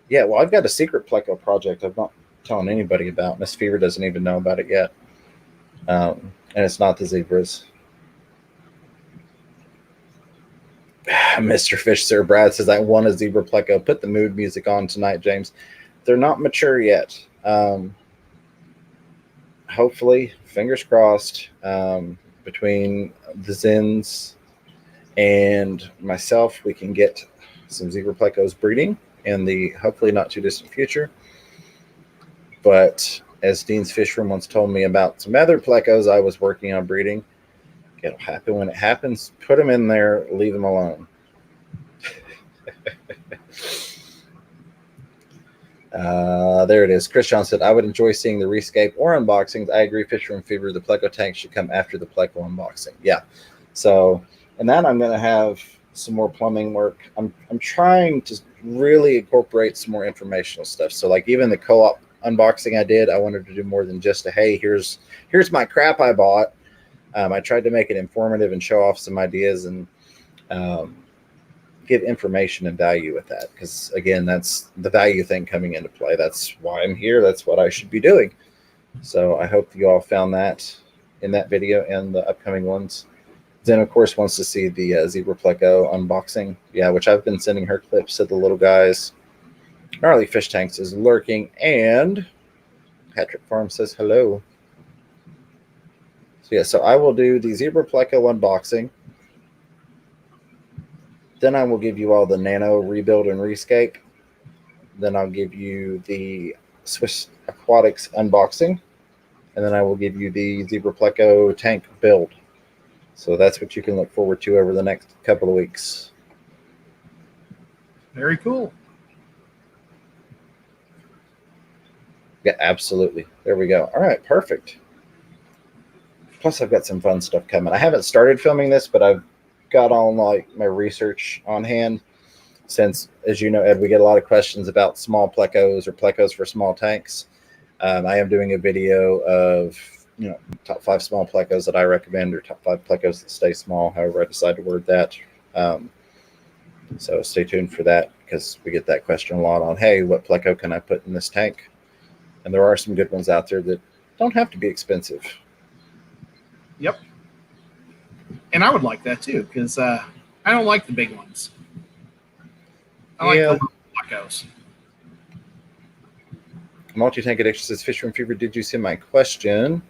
Speaker 1: Yeah, well, I've got a secret Pleco project I'm not telling anybody about. Miss Fever doesn't even know about it yet. And it's not the zebras. Mr. Fish, Sir Brad says, I want a zebra Pleco. Put the mood music on tonight, James. They're not mature yet. Hopefully, fingers crossed, between the Zins and myself, we can get some zebra Plecos breeding in the hopefully not too distant future. But as Dean's Fish Room once told me about some other Plecos I was working on breeding, it'll happen when it happens. Put them in there, leave them alone. There it is. Chris John said, I would enjoy seeing the rescape or unboxings. I agree, Fisher and Fever, the Pleco tank should come after the Pleco unboxing. Yeah. So, and then I'm going to have some more plumbing work. I'm trying to really incorporate some more informational stuff. So like even the co-op unboxing I did, I wanted to do more than just a, hey, here's my crap I bought. I tried to make it informative and show off some ideas and give information and value with that. Because again, that's the value thing coming into play. That's why I'm here. That's what I should be doing. So I hope you all found that in that video and the upcoming ones. Then, of course, wants to see the Zebra Pleco unboxing. Yeah, which I've been sending her clips of the little guys. Gnarly Fish Tanks is lurking. And Patrick Farm says hello. So, yeah, so I will do the Zebra Pleco unboxing. Then I will give you all the Nano rebuild and rescape. Then I'll give you the Swiss Aquatics unboxing. And then I will give you the Zebra Pleco tank build. So that's what you can look forward to over the next couple of weeks.
Speaker 2: Very cool.
Speaker 1: Yeah, absolutely. There we go. All right, perfect. Plus, I've got some fun stuff coming. I haven't started filming this, but I've got all like my research on hand. Since, as you know, Ed, we get a lot of questions about small Plecos or Plecos for small tanks. I am doing a video of top 5 small Plecos that I recommend, or top 5 Plecos that stay small, however I decide to word that. So stay tuned for that, because we get that question a lot on, hey, what Pleco can I put in this tank? And there are some good ones out there that don't have to be expensive.
Speaker 2: Yep. And I would like that too, because I don't like the big ones. I like the little Plecos.
Speaker 1: Multi-Tank Addiction says, Fisher Fever, did you see my question?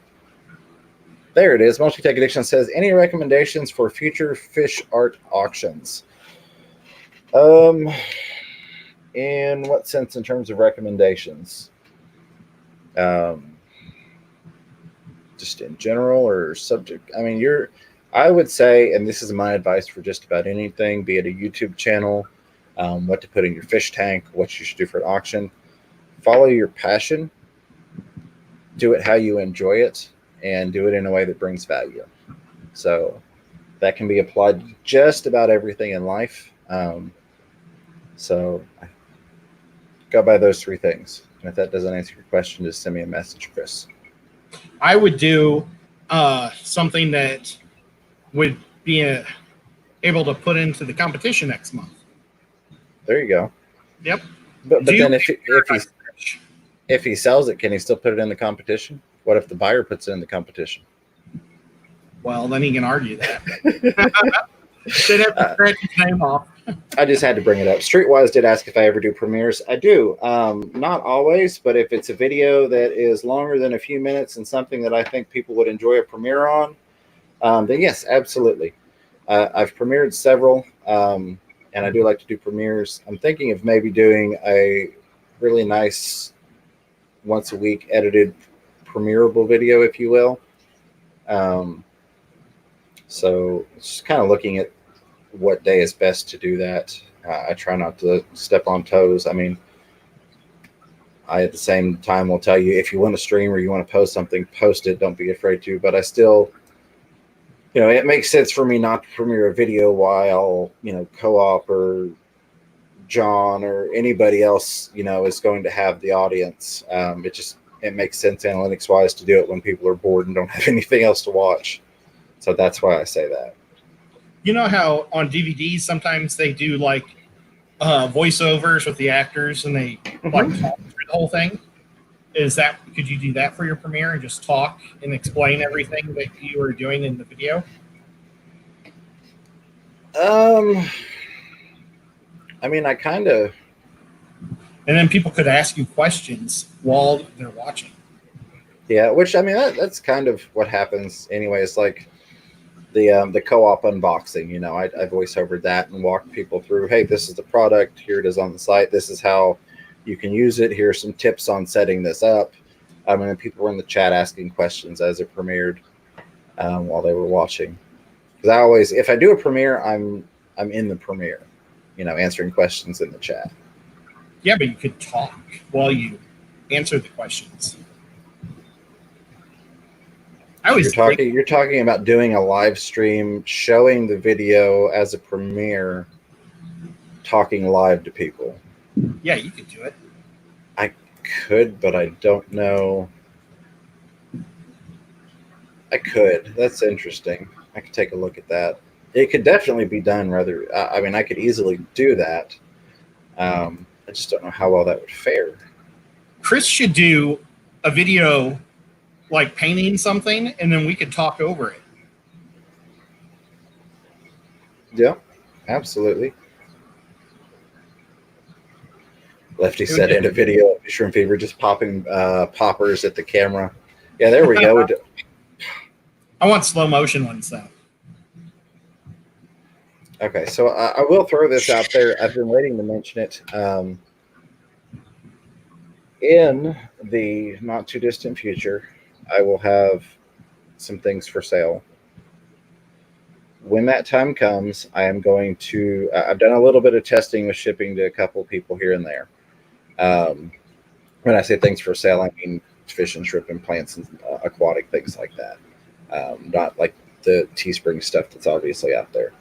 Speaker 1: There it is. Multi-Tank Addiction says, any recommendations for future fish art auctions? In what sense in terms of recommendations? Just in general or subject? I mean, I would say, and this is my advice for just about anything, be it a YouTube channel, what to put in your fish tank, what you should do for an auction. Follow your passion, do it how you enjoy it, and do it in a way that brings value. So that can be applied to just about everything in life. So go by those 3 things. And if that doesn't answer your question, just send me a message, Chris.
Speaker 2: I would do something that would be able to put into the competition next month.
Speaker 1: There you go.
Speaker 2: Yep.
Speaker 1: But then if he sells it, can he still put it in the competition? What if the buyer puts it in the competition?
Speaker 2: Well, then he can argue that. They'd have to scratch his name off.
Speaker 1: I just had to bring it up. Streetwise did ask if I ever do premieres. I do. Not always, but if it's a video that is longer than a few minutes and something that I think people would enjoy a premiere on, then yes, absolutely. I've premiered several, and I do like to do premieres. I'm thinking of maybe doing a really nice once a week edited premierable video, if you will. So just kind of looking at what day is best to do that. I try not to step on toes. I mean, I at the same time will tell you, if you want to stream or you want to post something, post it. Don't be afraid to. But I still, it makes sense for me not to premiere a video while, Co-op or John or anybody else, is going to have the audience. It makes sense analytics wise to do it when people are bored and don't have anything else to watch. So that's why I say that.
Speaker 2: You know how on DVDs sometimes they do like voiceovers with the actors and they like talk through the whole thing? Could you do that for your premiere and just talk and explain everything that you are doing in the video?
Speaker 1: I mean, I kind of.
Speaker 2: And then people could ask you questions while they're watching.
Speaker 1: Yeah, which I mean that's kind of what happens anyway. It's like the co-op unboxing. I voice-overed that and walked people through. Hey, this is the product. Here it is on the site. This is how you can use it. Here are some tips on setting this up. And then people were in the chat asking questions as it premiered while they were watching. Because if I do a premiere, I'm in the premiere, answering questions in the chat.
Speaker 2: Yeah, but you could talk while you answer the questions.
Speaker 1: You're talking about doing a live stream, showing the video as a premiere, talking live to people.
Speaker 2: Yeah, you could do it.
Speaker 1: I could, but I don't know. I could. That's interesting. I could take a look at that. It could definitely be done I could easily do that. I just don't know how well that would fare.
Speaker 2: Chris should do a video like painting something, and then we could talk over it.
Speaker 1: Yeah, absolutely. Lefty said in a video of Shrimp Fever just popping poppers at the camera. Yeah, there we go.
Speaker 2: I want slow motion ones though.
Speaker 1: Okay, so I will throw this out there. I've been waiting to mention it. In the not too distant future, I will have some things for sale. When that time comes, I am going to. I've done a little bit of testing with shipping to a couple people here and there. When I say things for sale, I mean fish and shrimp and plants and aquatic things like that. Not like the Teespring stuff that's obviously out there.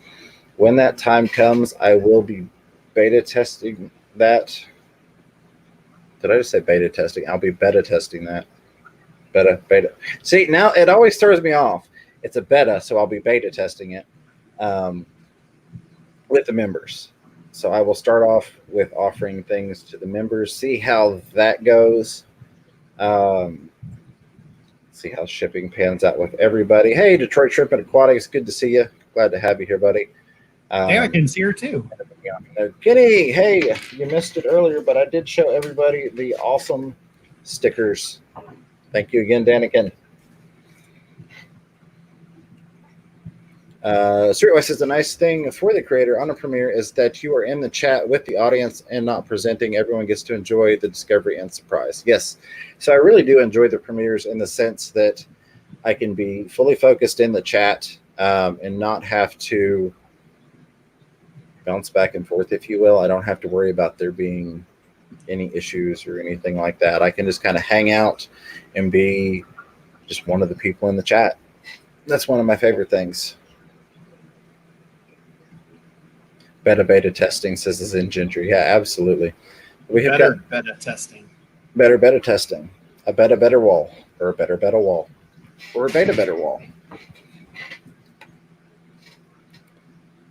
Speaker 1: When that time comes, I will be beta testing that. Did I just say beta testing? I'll be beta testing that. Beta. See, now it always throws me off. It's a beta, so I'll be beta testing it with the members. So I will start off with offering things to the members, see how that goes. See how shipping pans out with everybody. Hey, Detroit Shrimp and Aquatics, good to see you. Glad to have you here, buddy.
Speaker 2: Anakin's here too.
Speaker 1: Kitty, hey, you missed it earlier, but I did show everybody the awesome stickers. Thank you again, Danikin. Streetwise says the nice thing for the creator on a premiere is that you are in the chat with the audience and not presenting. Everyone gets to enjoy the discovery and surprise. Yes, so I really do enjoy the premieres in the sense that I can be fully focused in the chat and not have to bounce back and forth, if you will. I don't have to worry about there being any issues or anything like that. I can just kind of hang out and be just one of the people in the chat. That's one of my favorite things. Beta testing, says the Zen Ginger. Yeah, absolutely. We have got
Speaker 2: beta testing.
Speaker 1: Better testing. A better wall. or a better wall, or a better wall.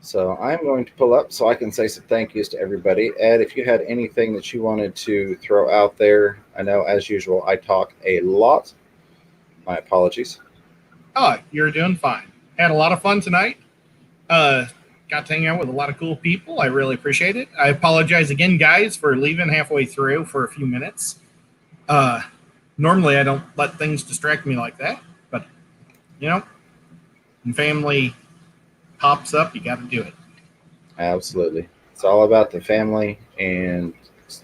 Speaker 1: So I'm going to pull up so I can say some thank yous to everybody. Ed, if you had anything that you wanted to throw out there, I know as usual I talk a lot. My apologies.
Speaker 2: Oh, you're doing fine. Had a lot of fun tonight. Got to hang out with a lot of cool people. I really appreciate it. I apologize again, guys, for leaving halfway through for a few minutes. Normally I don't let things distract me like that, but when family pops up, you got to do it.
Speaker 1: Absolutely. It's all about the family and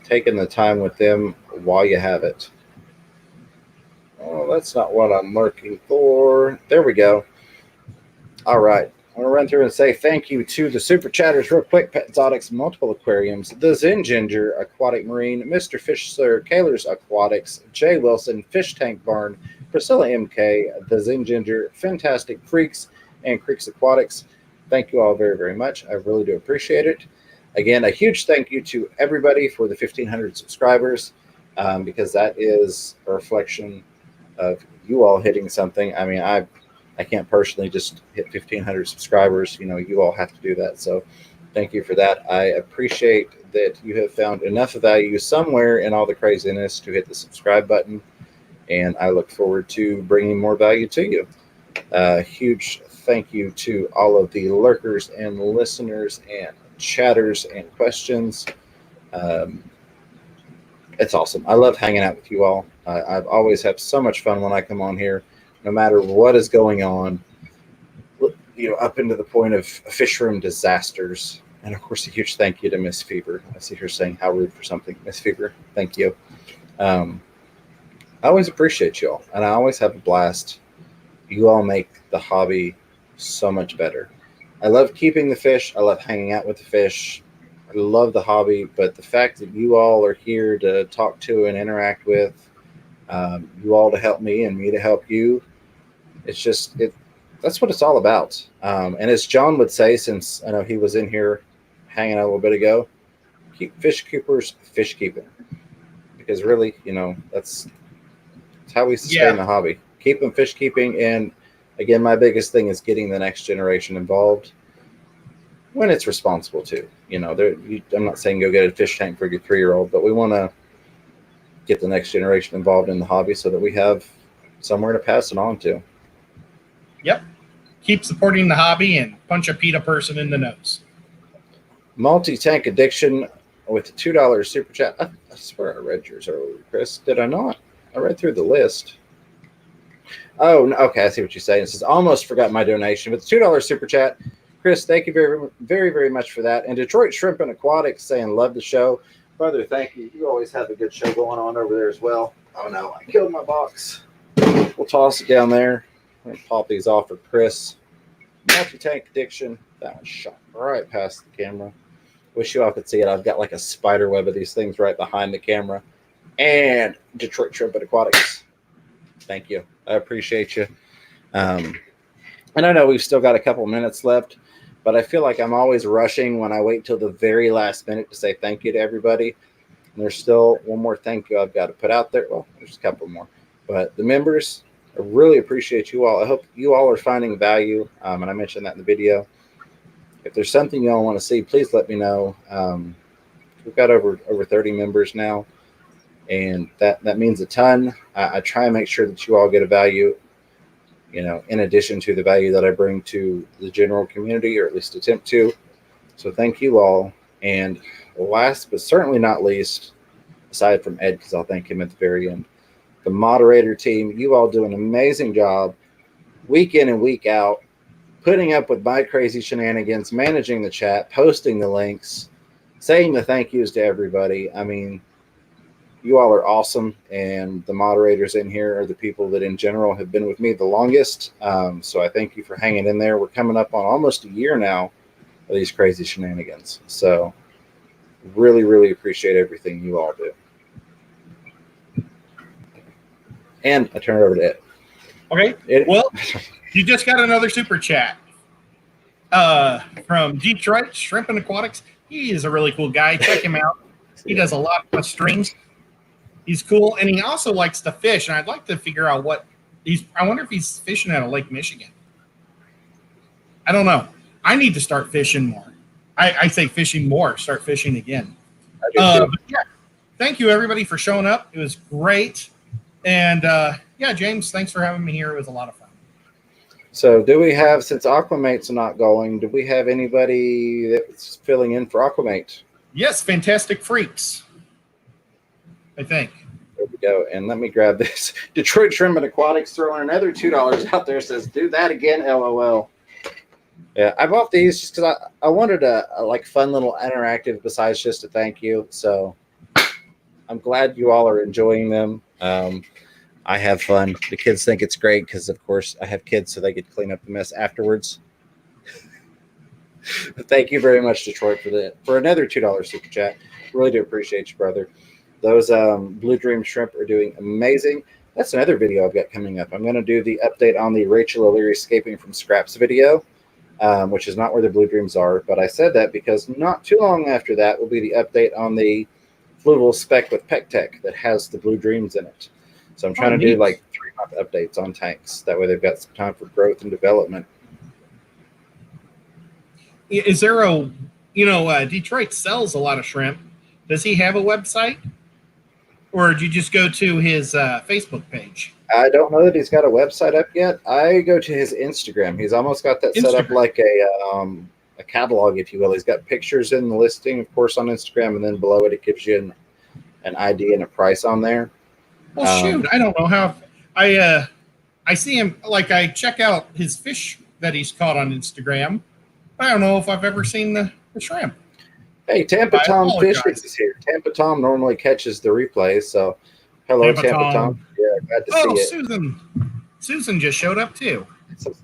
Speaker 1: taking the time with them while you have it. Oh, that's not what I'm looking for. There we go. All right. I'm going to run through and say thank you to the Super Chatters real quick. Pet Exotics, Multiple Aquariums, The Zen Ginger, Aquatic Marine, Mr. Fish Sir, Kaler's Aquatics, Jay Wilson, Fish Tank Barn, Priscilla MK, The Zen Ginger, Fantastic Freaks, and Creeks Aquatics. Thank you all very, very much. I really do appreciate it. Again, a huge thank you to everybody for the 1,500 subscribers, because that is a reflection of you all hitting something. I mean, I can't personally just hit 1,500 subscribers. You all have to do that. So thank you for that. I appreciate that you have found enough value somewhere in all the craziness to hit the subscribe button. And I look forward to bringing more value to you. Huge thank you to all of the lurkers and listeners and chatters and questions. It's awesome. I love hanging out with you all. I've always had so much fun when I come on here, no matter what is going on, up into the point of fish room disasters. And of course, a huge thank you to Miss Fever. I see her saying how rude for something. Miss Fever, thank you. I always appreciate you all, and I always have a blast. You all make the hobby so much better. I love keeping the fish. I love hanging out with the fish. I love the hobby, but the fact that you all are here to talk to and interact with, you all to help me and me to help you, that's what it's all about. And as John would say, since I know he was in here hanging out a little bit ago, keep fish keepers fish keeping, because really, that's how we sustain the hobby. Keep them fish keeping. And again, my biggest thing is getting the next generation involved when it's responsible too. I'm not saying go get a fish tank for your 3-year-old, but we want to get the next generation involved in the hobby so that we have somewhere to pass it on to.
Speaker 2: Yep. Keep supporting the hobby and punch a PETA person in the nose.
Speaker 1: Multi-Tank Addiction with a $2 super chat. I swear I read yours earlier, Chris. Did I not? I read through the list. Oh, okay. I see what you're saying. It says, almost forgot my donation. With the $2 super chat, Chris, thank you very, very, very much for that. And Detroit Shrimp and Aquatics saying, love the show. Brother, thank you. You always have a good show going on over there as well. Oh, no. I killed my box. We'll toss it down there. I'm going to pop these off for Chris. Multi-Tank Addiction. That one shot right past the camera. Wish you all could see it. I've got like a spider web of these things right behind the camera. And Detroit Shrimp and Aquatics. Thank you. I appreciate you. And I know we've still got a couple minutes left, but I feel like I'm always rushing when I wait till the very last minute to say thank you to everybody. And there's still one more thank you I've got to put out there. Well, there's a couple more. But the members, I really appreciate you all. I hope you all are finding value. And I mentioned that in the video. If there's something you all want to see, please let me know. We've got over 30 members now, and that means a ton. I try and make sure that you all get a value, in addition to the value that I bring to the general community, or at least attempt to. So thank you all. And last but certainly not least, aside from Ed, because I'll thank him at the very end, the moderator team, you all do an amazing job week in and week out, putting up with my crazy shenanigans, managing the chat, posting the links, saying the thank yous to everybody. I mean, you all are awesome, and the moderators in here are the people that in general have been with me the longest. So I thank you for hanging in there. We're coming up on almost a year now of these crazy shenanigans. So really, really appreciate everything you all do. And I turn it over to Ed.
Speaker 2: Okay. Well, you just got another super chat from Detroit Shrimp and Aquatics. He is a really cool guy. Check him out. He does a lot of streams. He's cool, and he also likes to fish. And I'd like to figure out what he's. I wonder if he's fishing out of Lake Michigan. I don't know. I need to start fishing more. I say fishing more. Start fishing again.
Speaker 1: I do too.
Speaker 2: But yeah, thank you everybody for showing up. It was great, and yeah, James, thanks for having me here. It was a lot of fun.
Speaker 1: So do we have, since Aquamate's not going, do we have anybody that's filling in for Aquamate?
Speaker 2: Yes, Fantastic Freaks. I think.
Speaker 1: There we go. And let me grab this. Detroit Shrimp and Aquatics throwing another $2 out there. Says, do that again, LOL. Yeah, I bought these just because I wanted a like fun little interactive besides just a thank you. So I'm glad you all are enjoying them. I have fun. The kids think it's great because, of course, I have kids, so they get to clean up the mess afterwards. But thank you very much, Detroit, for another $2 super chat. Really do appreciate you, brother. Those Blue Dream Shrimp are doing amazing. That's another video I've got coming up. I'm going to do the update on the Rachel O'Leary Escaping from Scraps video, which is not where the Blue Dreams are. But I said that because not too long after that will be the update on the Fluval Spec with PecTech that has the Blue Dreams in it. So I'm trying to do like 3-month updates on tanks. That way they've got some time for growth and development.
Speaker 2: Is there a, Detroit sells a lot of shrimp. Does he have a website? Or did you just go to his Facebook page?
Speaker 1: I don't know that he's got a website up yet. I go to his Instagram. He's almost got that set up like a catalog, if you will. He's got pictures in the listing, of course, on Instagram, and then below it, it gives you an ID and a price on there.
Speaker 2: Well, shoot, I don't know how. I see him, like I check out his fish that he's caught on Instagram. I don't know if I've ever seen the shrimp.
Speaker 1: Hey, Tampa Tom Fishes is here. Tampa Tom normally catches the replays, so hello, Tampa Tom. Yeah, glad to see it.
Speaker 2: Susan just showed up too.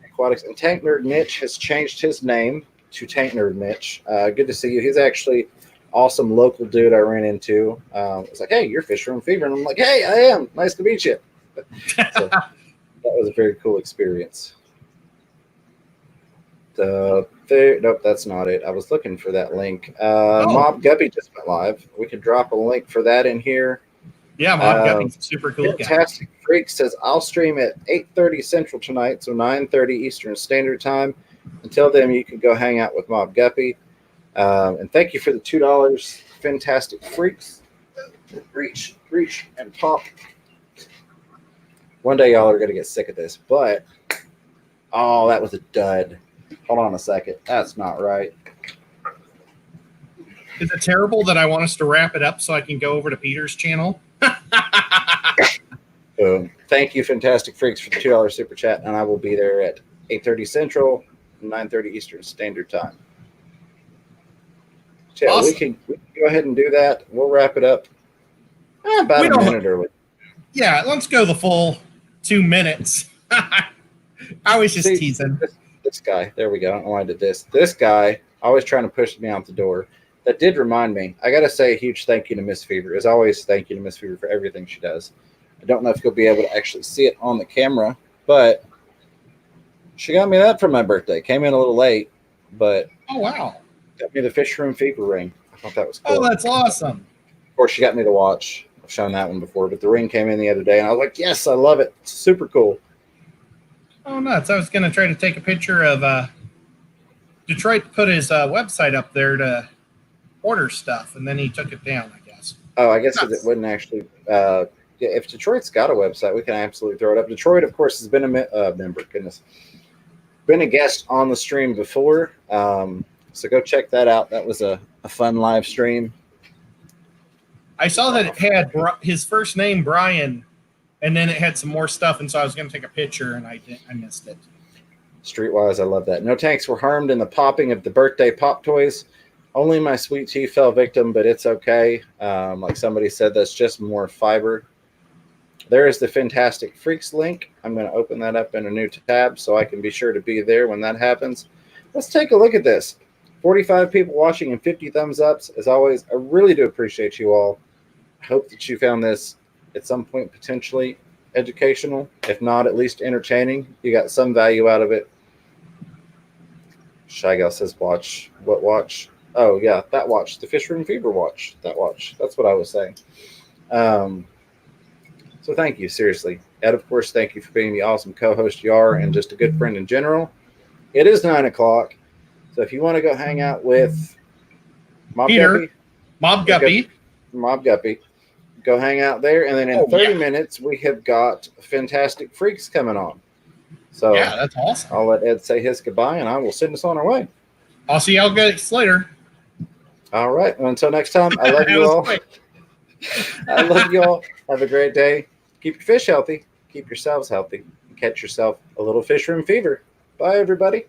Speaker 1: Aquatics and Tank Nerd Mitch has changed his name to Tank Nerd Mitch. Good to see you. He's actually awesome local dude I ran into. It's like, hey, you're Fish Room Fever. And I'm like, hey, I am. Nice to meet you. So that was a very cool experience. Nope, that's not it. I was looking for that link. Mob Guppy just went live. We could drop a link for that in here.
Speaker 2: Yeah, Mob Guppy's a super cool guy.
Speaker 1: Fantastic Freak says, I'll stream at 8:30 Central tonight, so 9:30 Eastern Standard Time. Until then, you can go hang out with Mob Guppy. And thank you for the $2, Fantastic Freaks. Reach, and pop. One day y'all are going to get sick of this, but oh, that was a dud. Hold on a second. That's not right.
Speaker 2: Is it terrible that I want us to wrap it up so I can go over to Peter's channel?
Speaker 1: Thank you, Fantastic Freaks, for the $2 super chat, and I will be there at 8:30 Central, 9:30 Eastern Standard Time. So yeah, awesome. we can go ahead and do that. We'll wrap it up about a minute early.
Speaker 2: Yeah, let's go the full 2 minutes. I was just teasing.
Speaker 1: This guy, there we go. I don't know why I did this. This guy always trying to push me out the door. That did remind me. I got to say a huge thank you to Miss Fever. As always, thank you to Miss Fever for everything she does. I don't know if you'll be able to actually see it on the camera, but she got me that for my birthday. Came in a little late, but
Speaker 2: oh wow,
Speaker 1: got me the Fish Room Fever ring. I thought that was cool.
Speaker 2: Oh, that's awesome.
Speaker 1: Of course, she got me the watch. I've shown that one before, but the ring came in the other day, and I was like, yes, I love it. It's super cool.
Speaker 2: Oh, nuts. I was going to try to take a picture of Detroit put his website up there to order stuff, and then he took it down, I guess.
Speaker 1: Oh, I guess it wouldn't actually if Detroit's got a website, we can absolutely throw it up. Detroit, of course, has been a member. Goodness. Been a guest on the stream before, so go check that out. That was a fun live stream.
Speaker 2: I saw that it had his first name, Brian, and then it had some more stuff, and so I was going to take a picture, and I missed it.
Speaker 1: Streetwise, I love that. No tanks were harmed in the popping of the birthday pop toys. Only my sweet tea fell victim, but it's okay. Like somebody said, that's just more fiber. There is the Fantastic Freaks link. I'm going to open that up in a new tab so I can be sure to be there when that happens. Let's take a look at this. 45 people watching and 50 thumbs ups. As always, I really do appreciate you all. I hope that you found this at some point potentially educational, if not at least entertaining. You got some value out of it. Shy Gal says watch. What watch? Oh, yeah, that watch. The Fish Room Fever watch. That watch. That's what I was saying. So thank you, seriously. Ed, of course, thank you for being the awesome co-host you are and just a good friend in general. It is 9 o'clock. So if you want to go hang out with Mob
Speaker 2: Peter,
Speaker 1: Guppy,
Speaker 2: Mob
Speaker 1: go-
Speaker 2: Guppy.
Speaker 1: Mob Guppy, go hang out there. And then in
Speaker 2: Oh,
Speaker 1: 30
Speaker 2: yeah.
Speaker 1: minutes, we have got Fantastic Freaks coming on. So
Speaker 2: Yeah, that's awesome.
Speaker 1: I'll let Ed say his goodbye, and I will send us on our way.
Speaker 2: I'll see y'all guys later.
Speaker 1: All right. Well, until next time, I love
Speaker 2: That
Speaker 1: you
Speaker 2: was
Speaker 1: all.
Speaker 2: quick.
Speaker 1: I love you all. Have a great day. Keep your fish healthy. Keep yourselves healthy. Catch yourself a little fish room fever. Bye, everybody.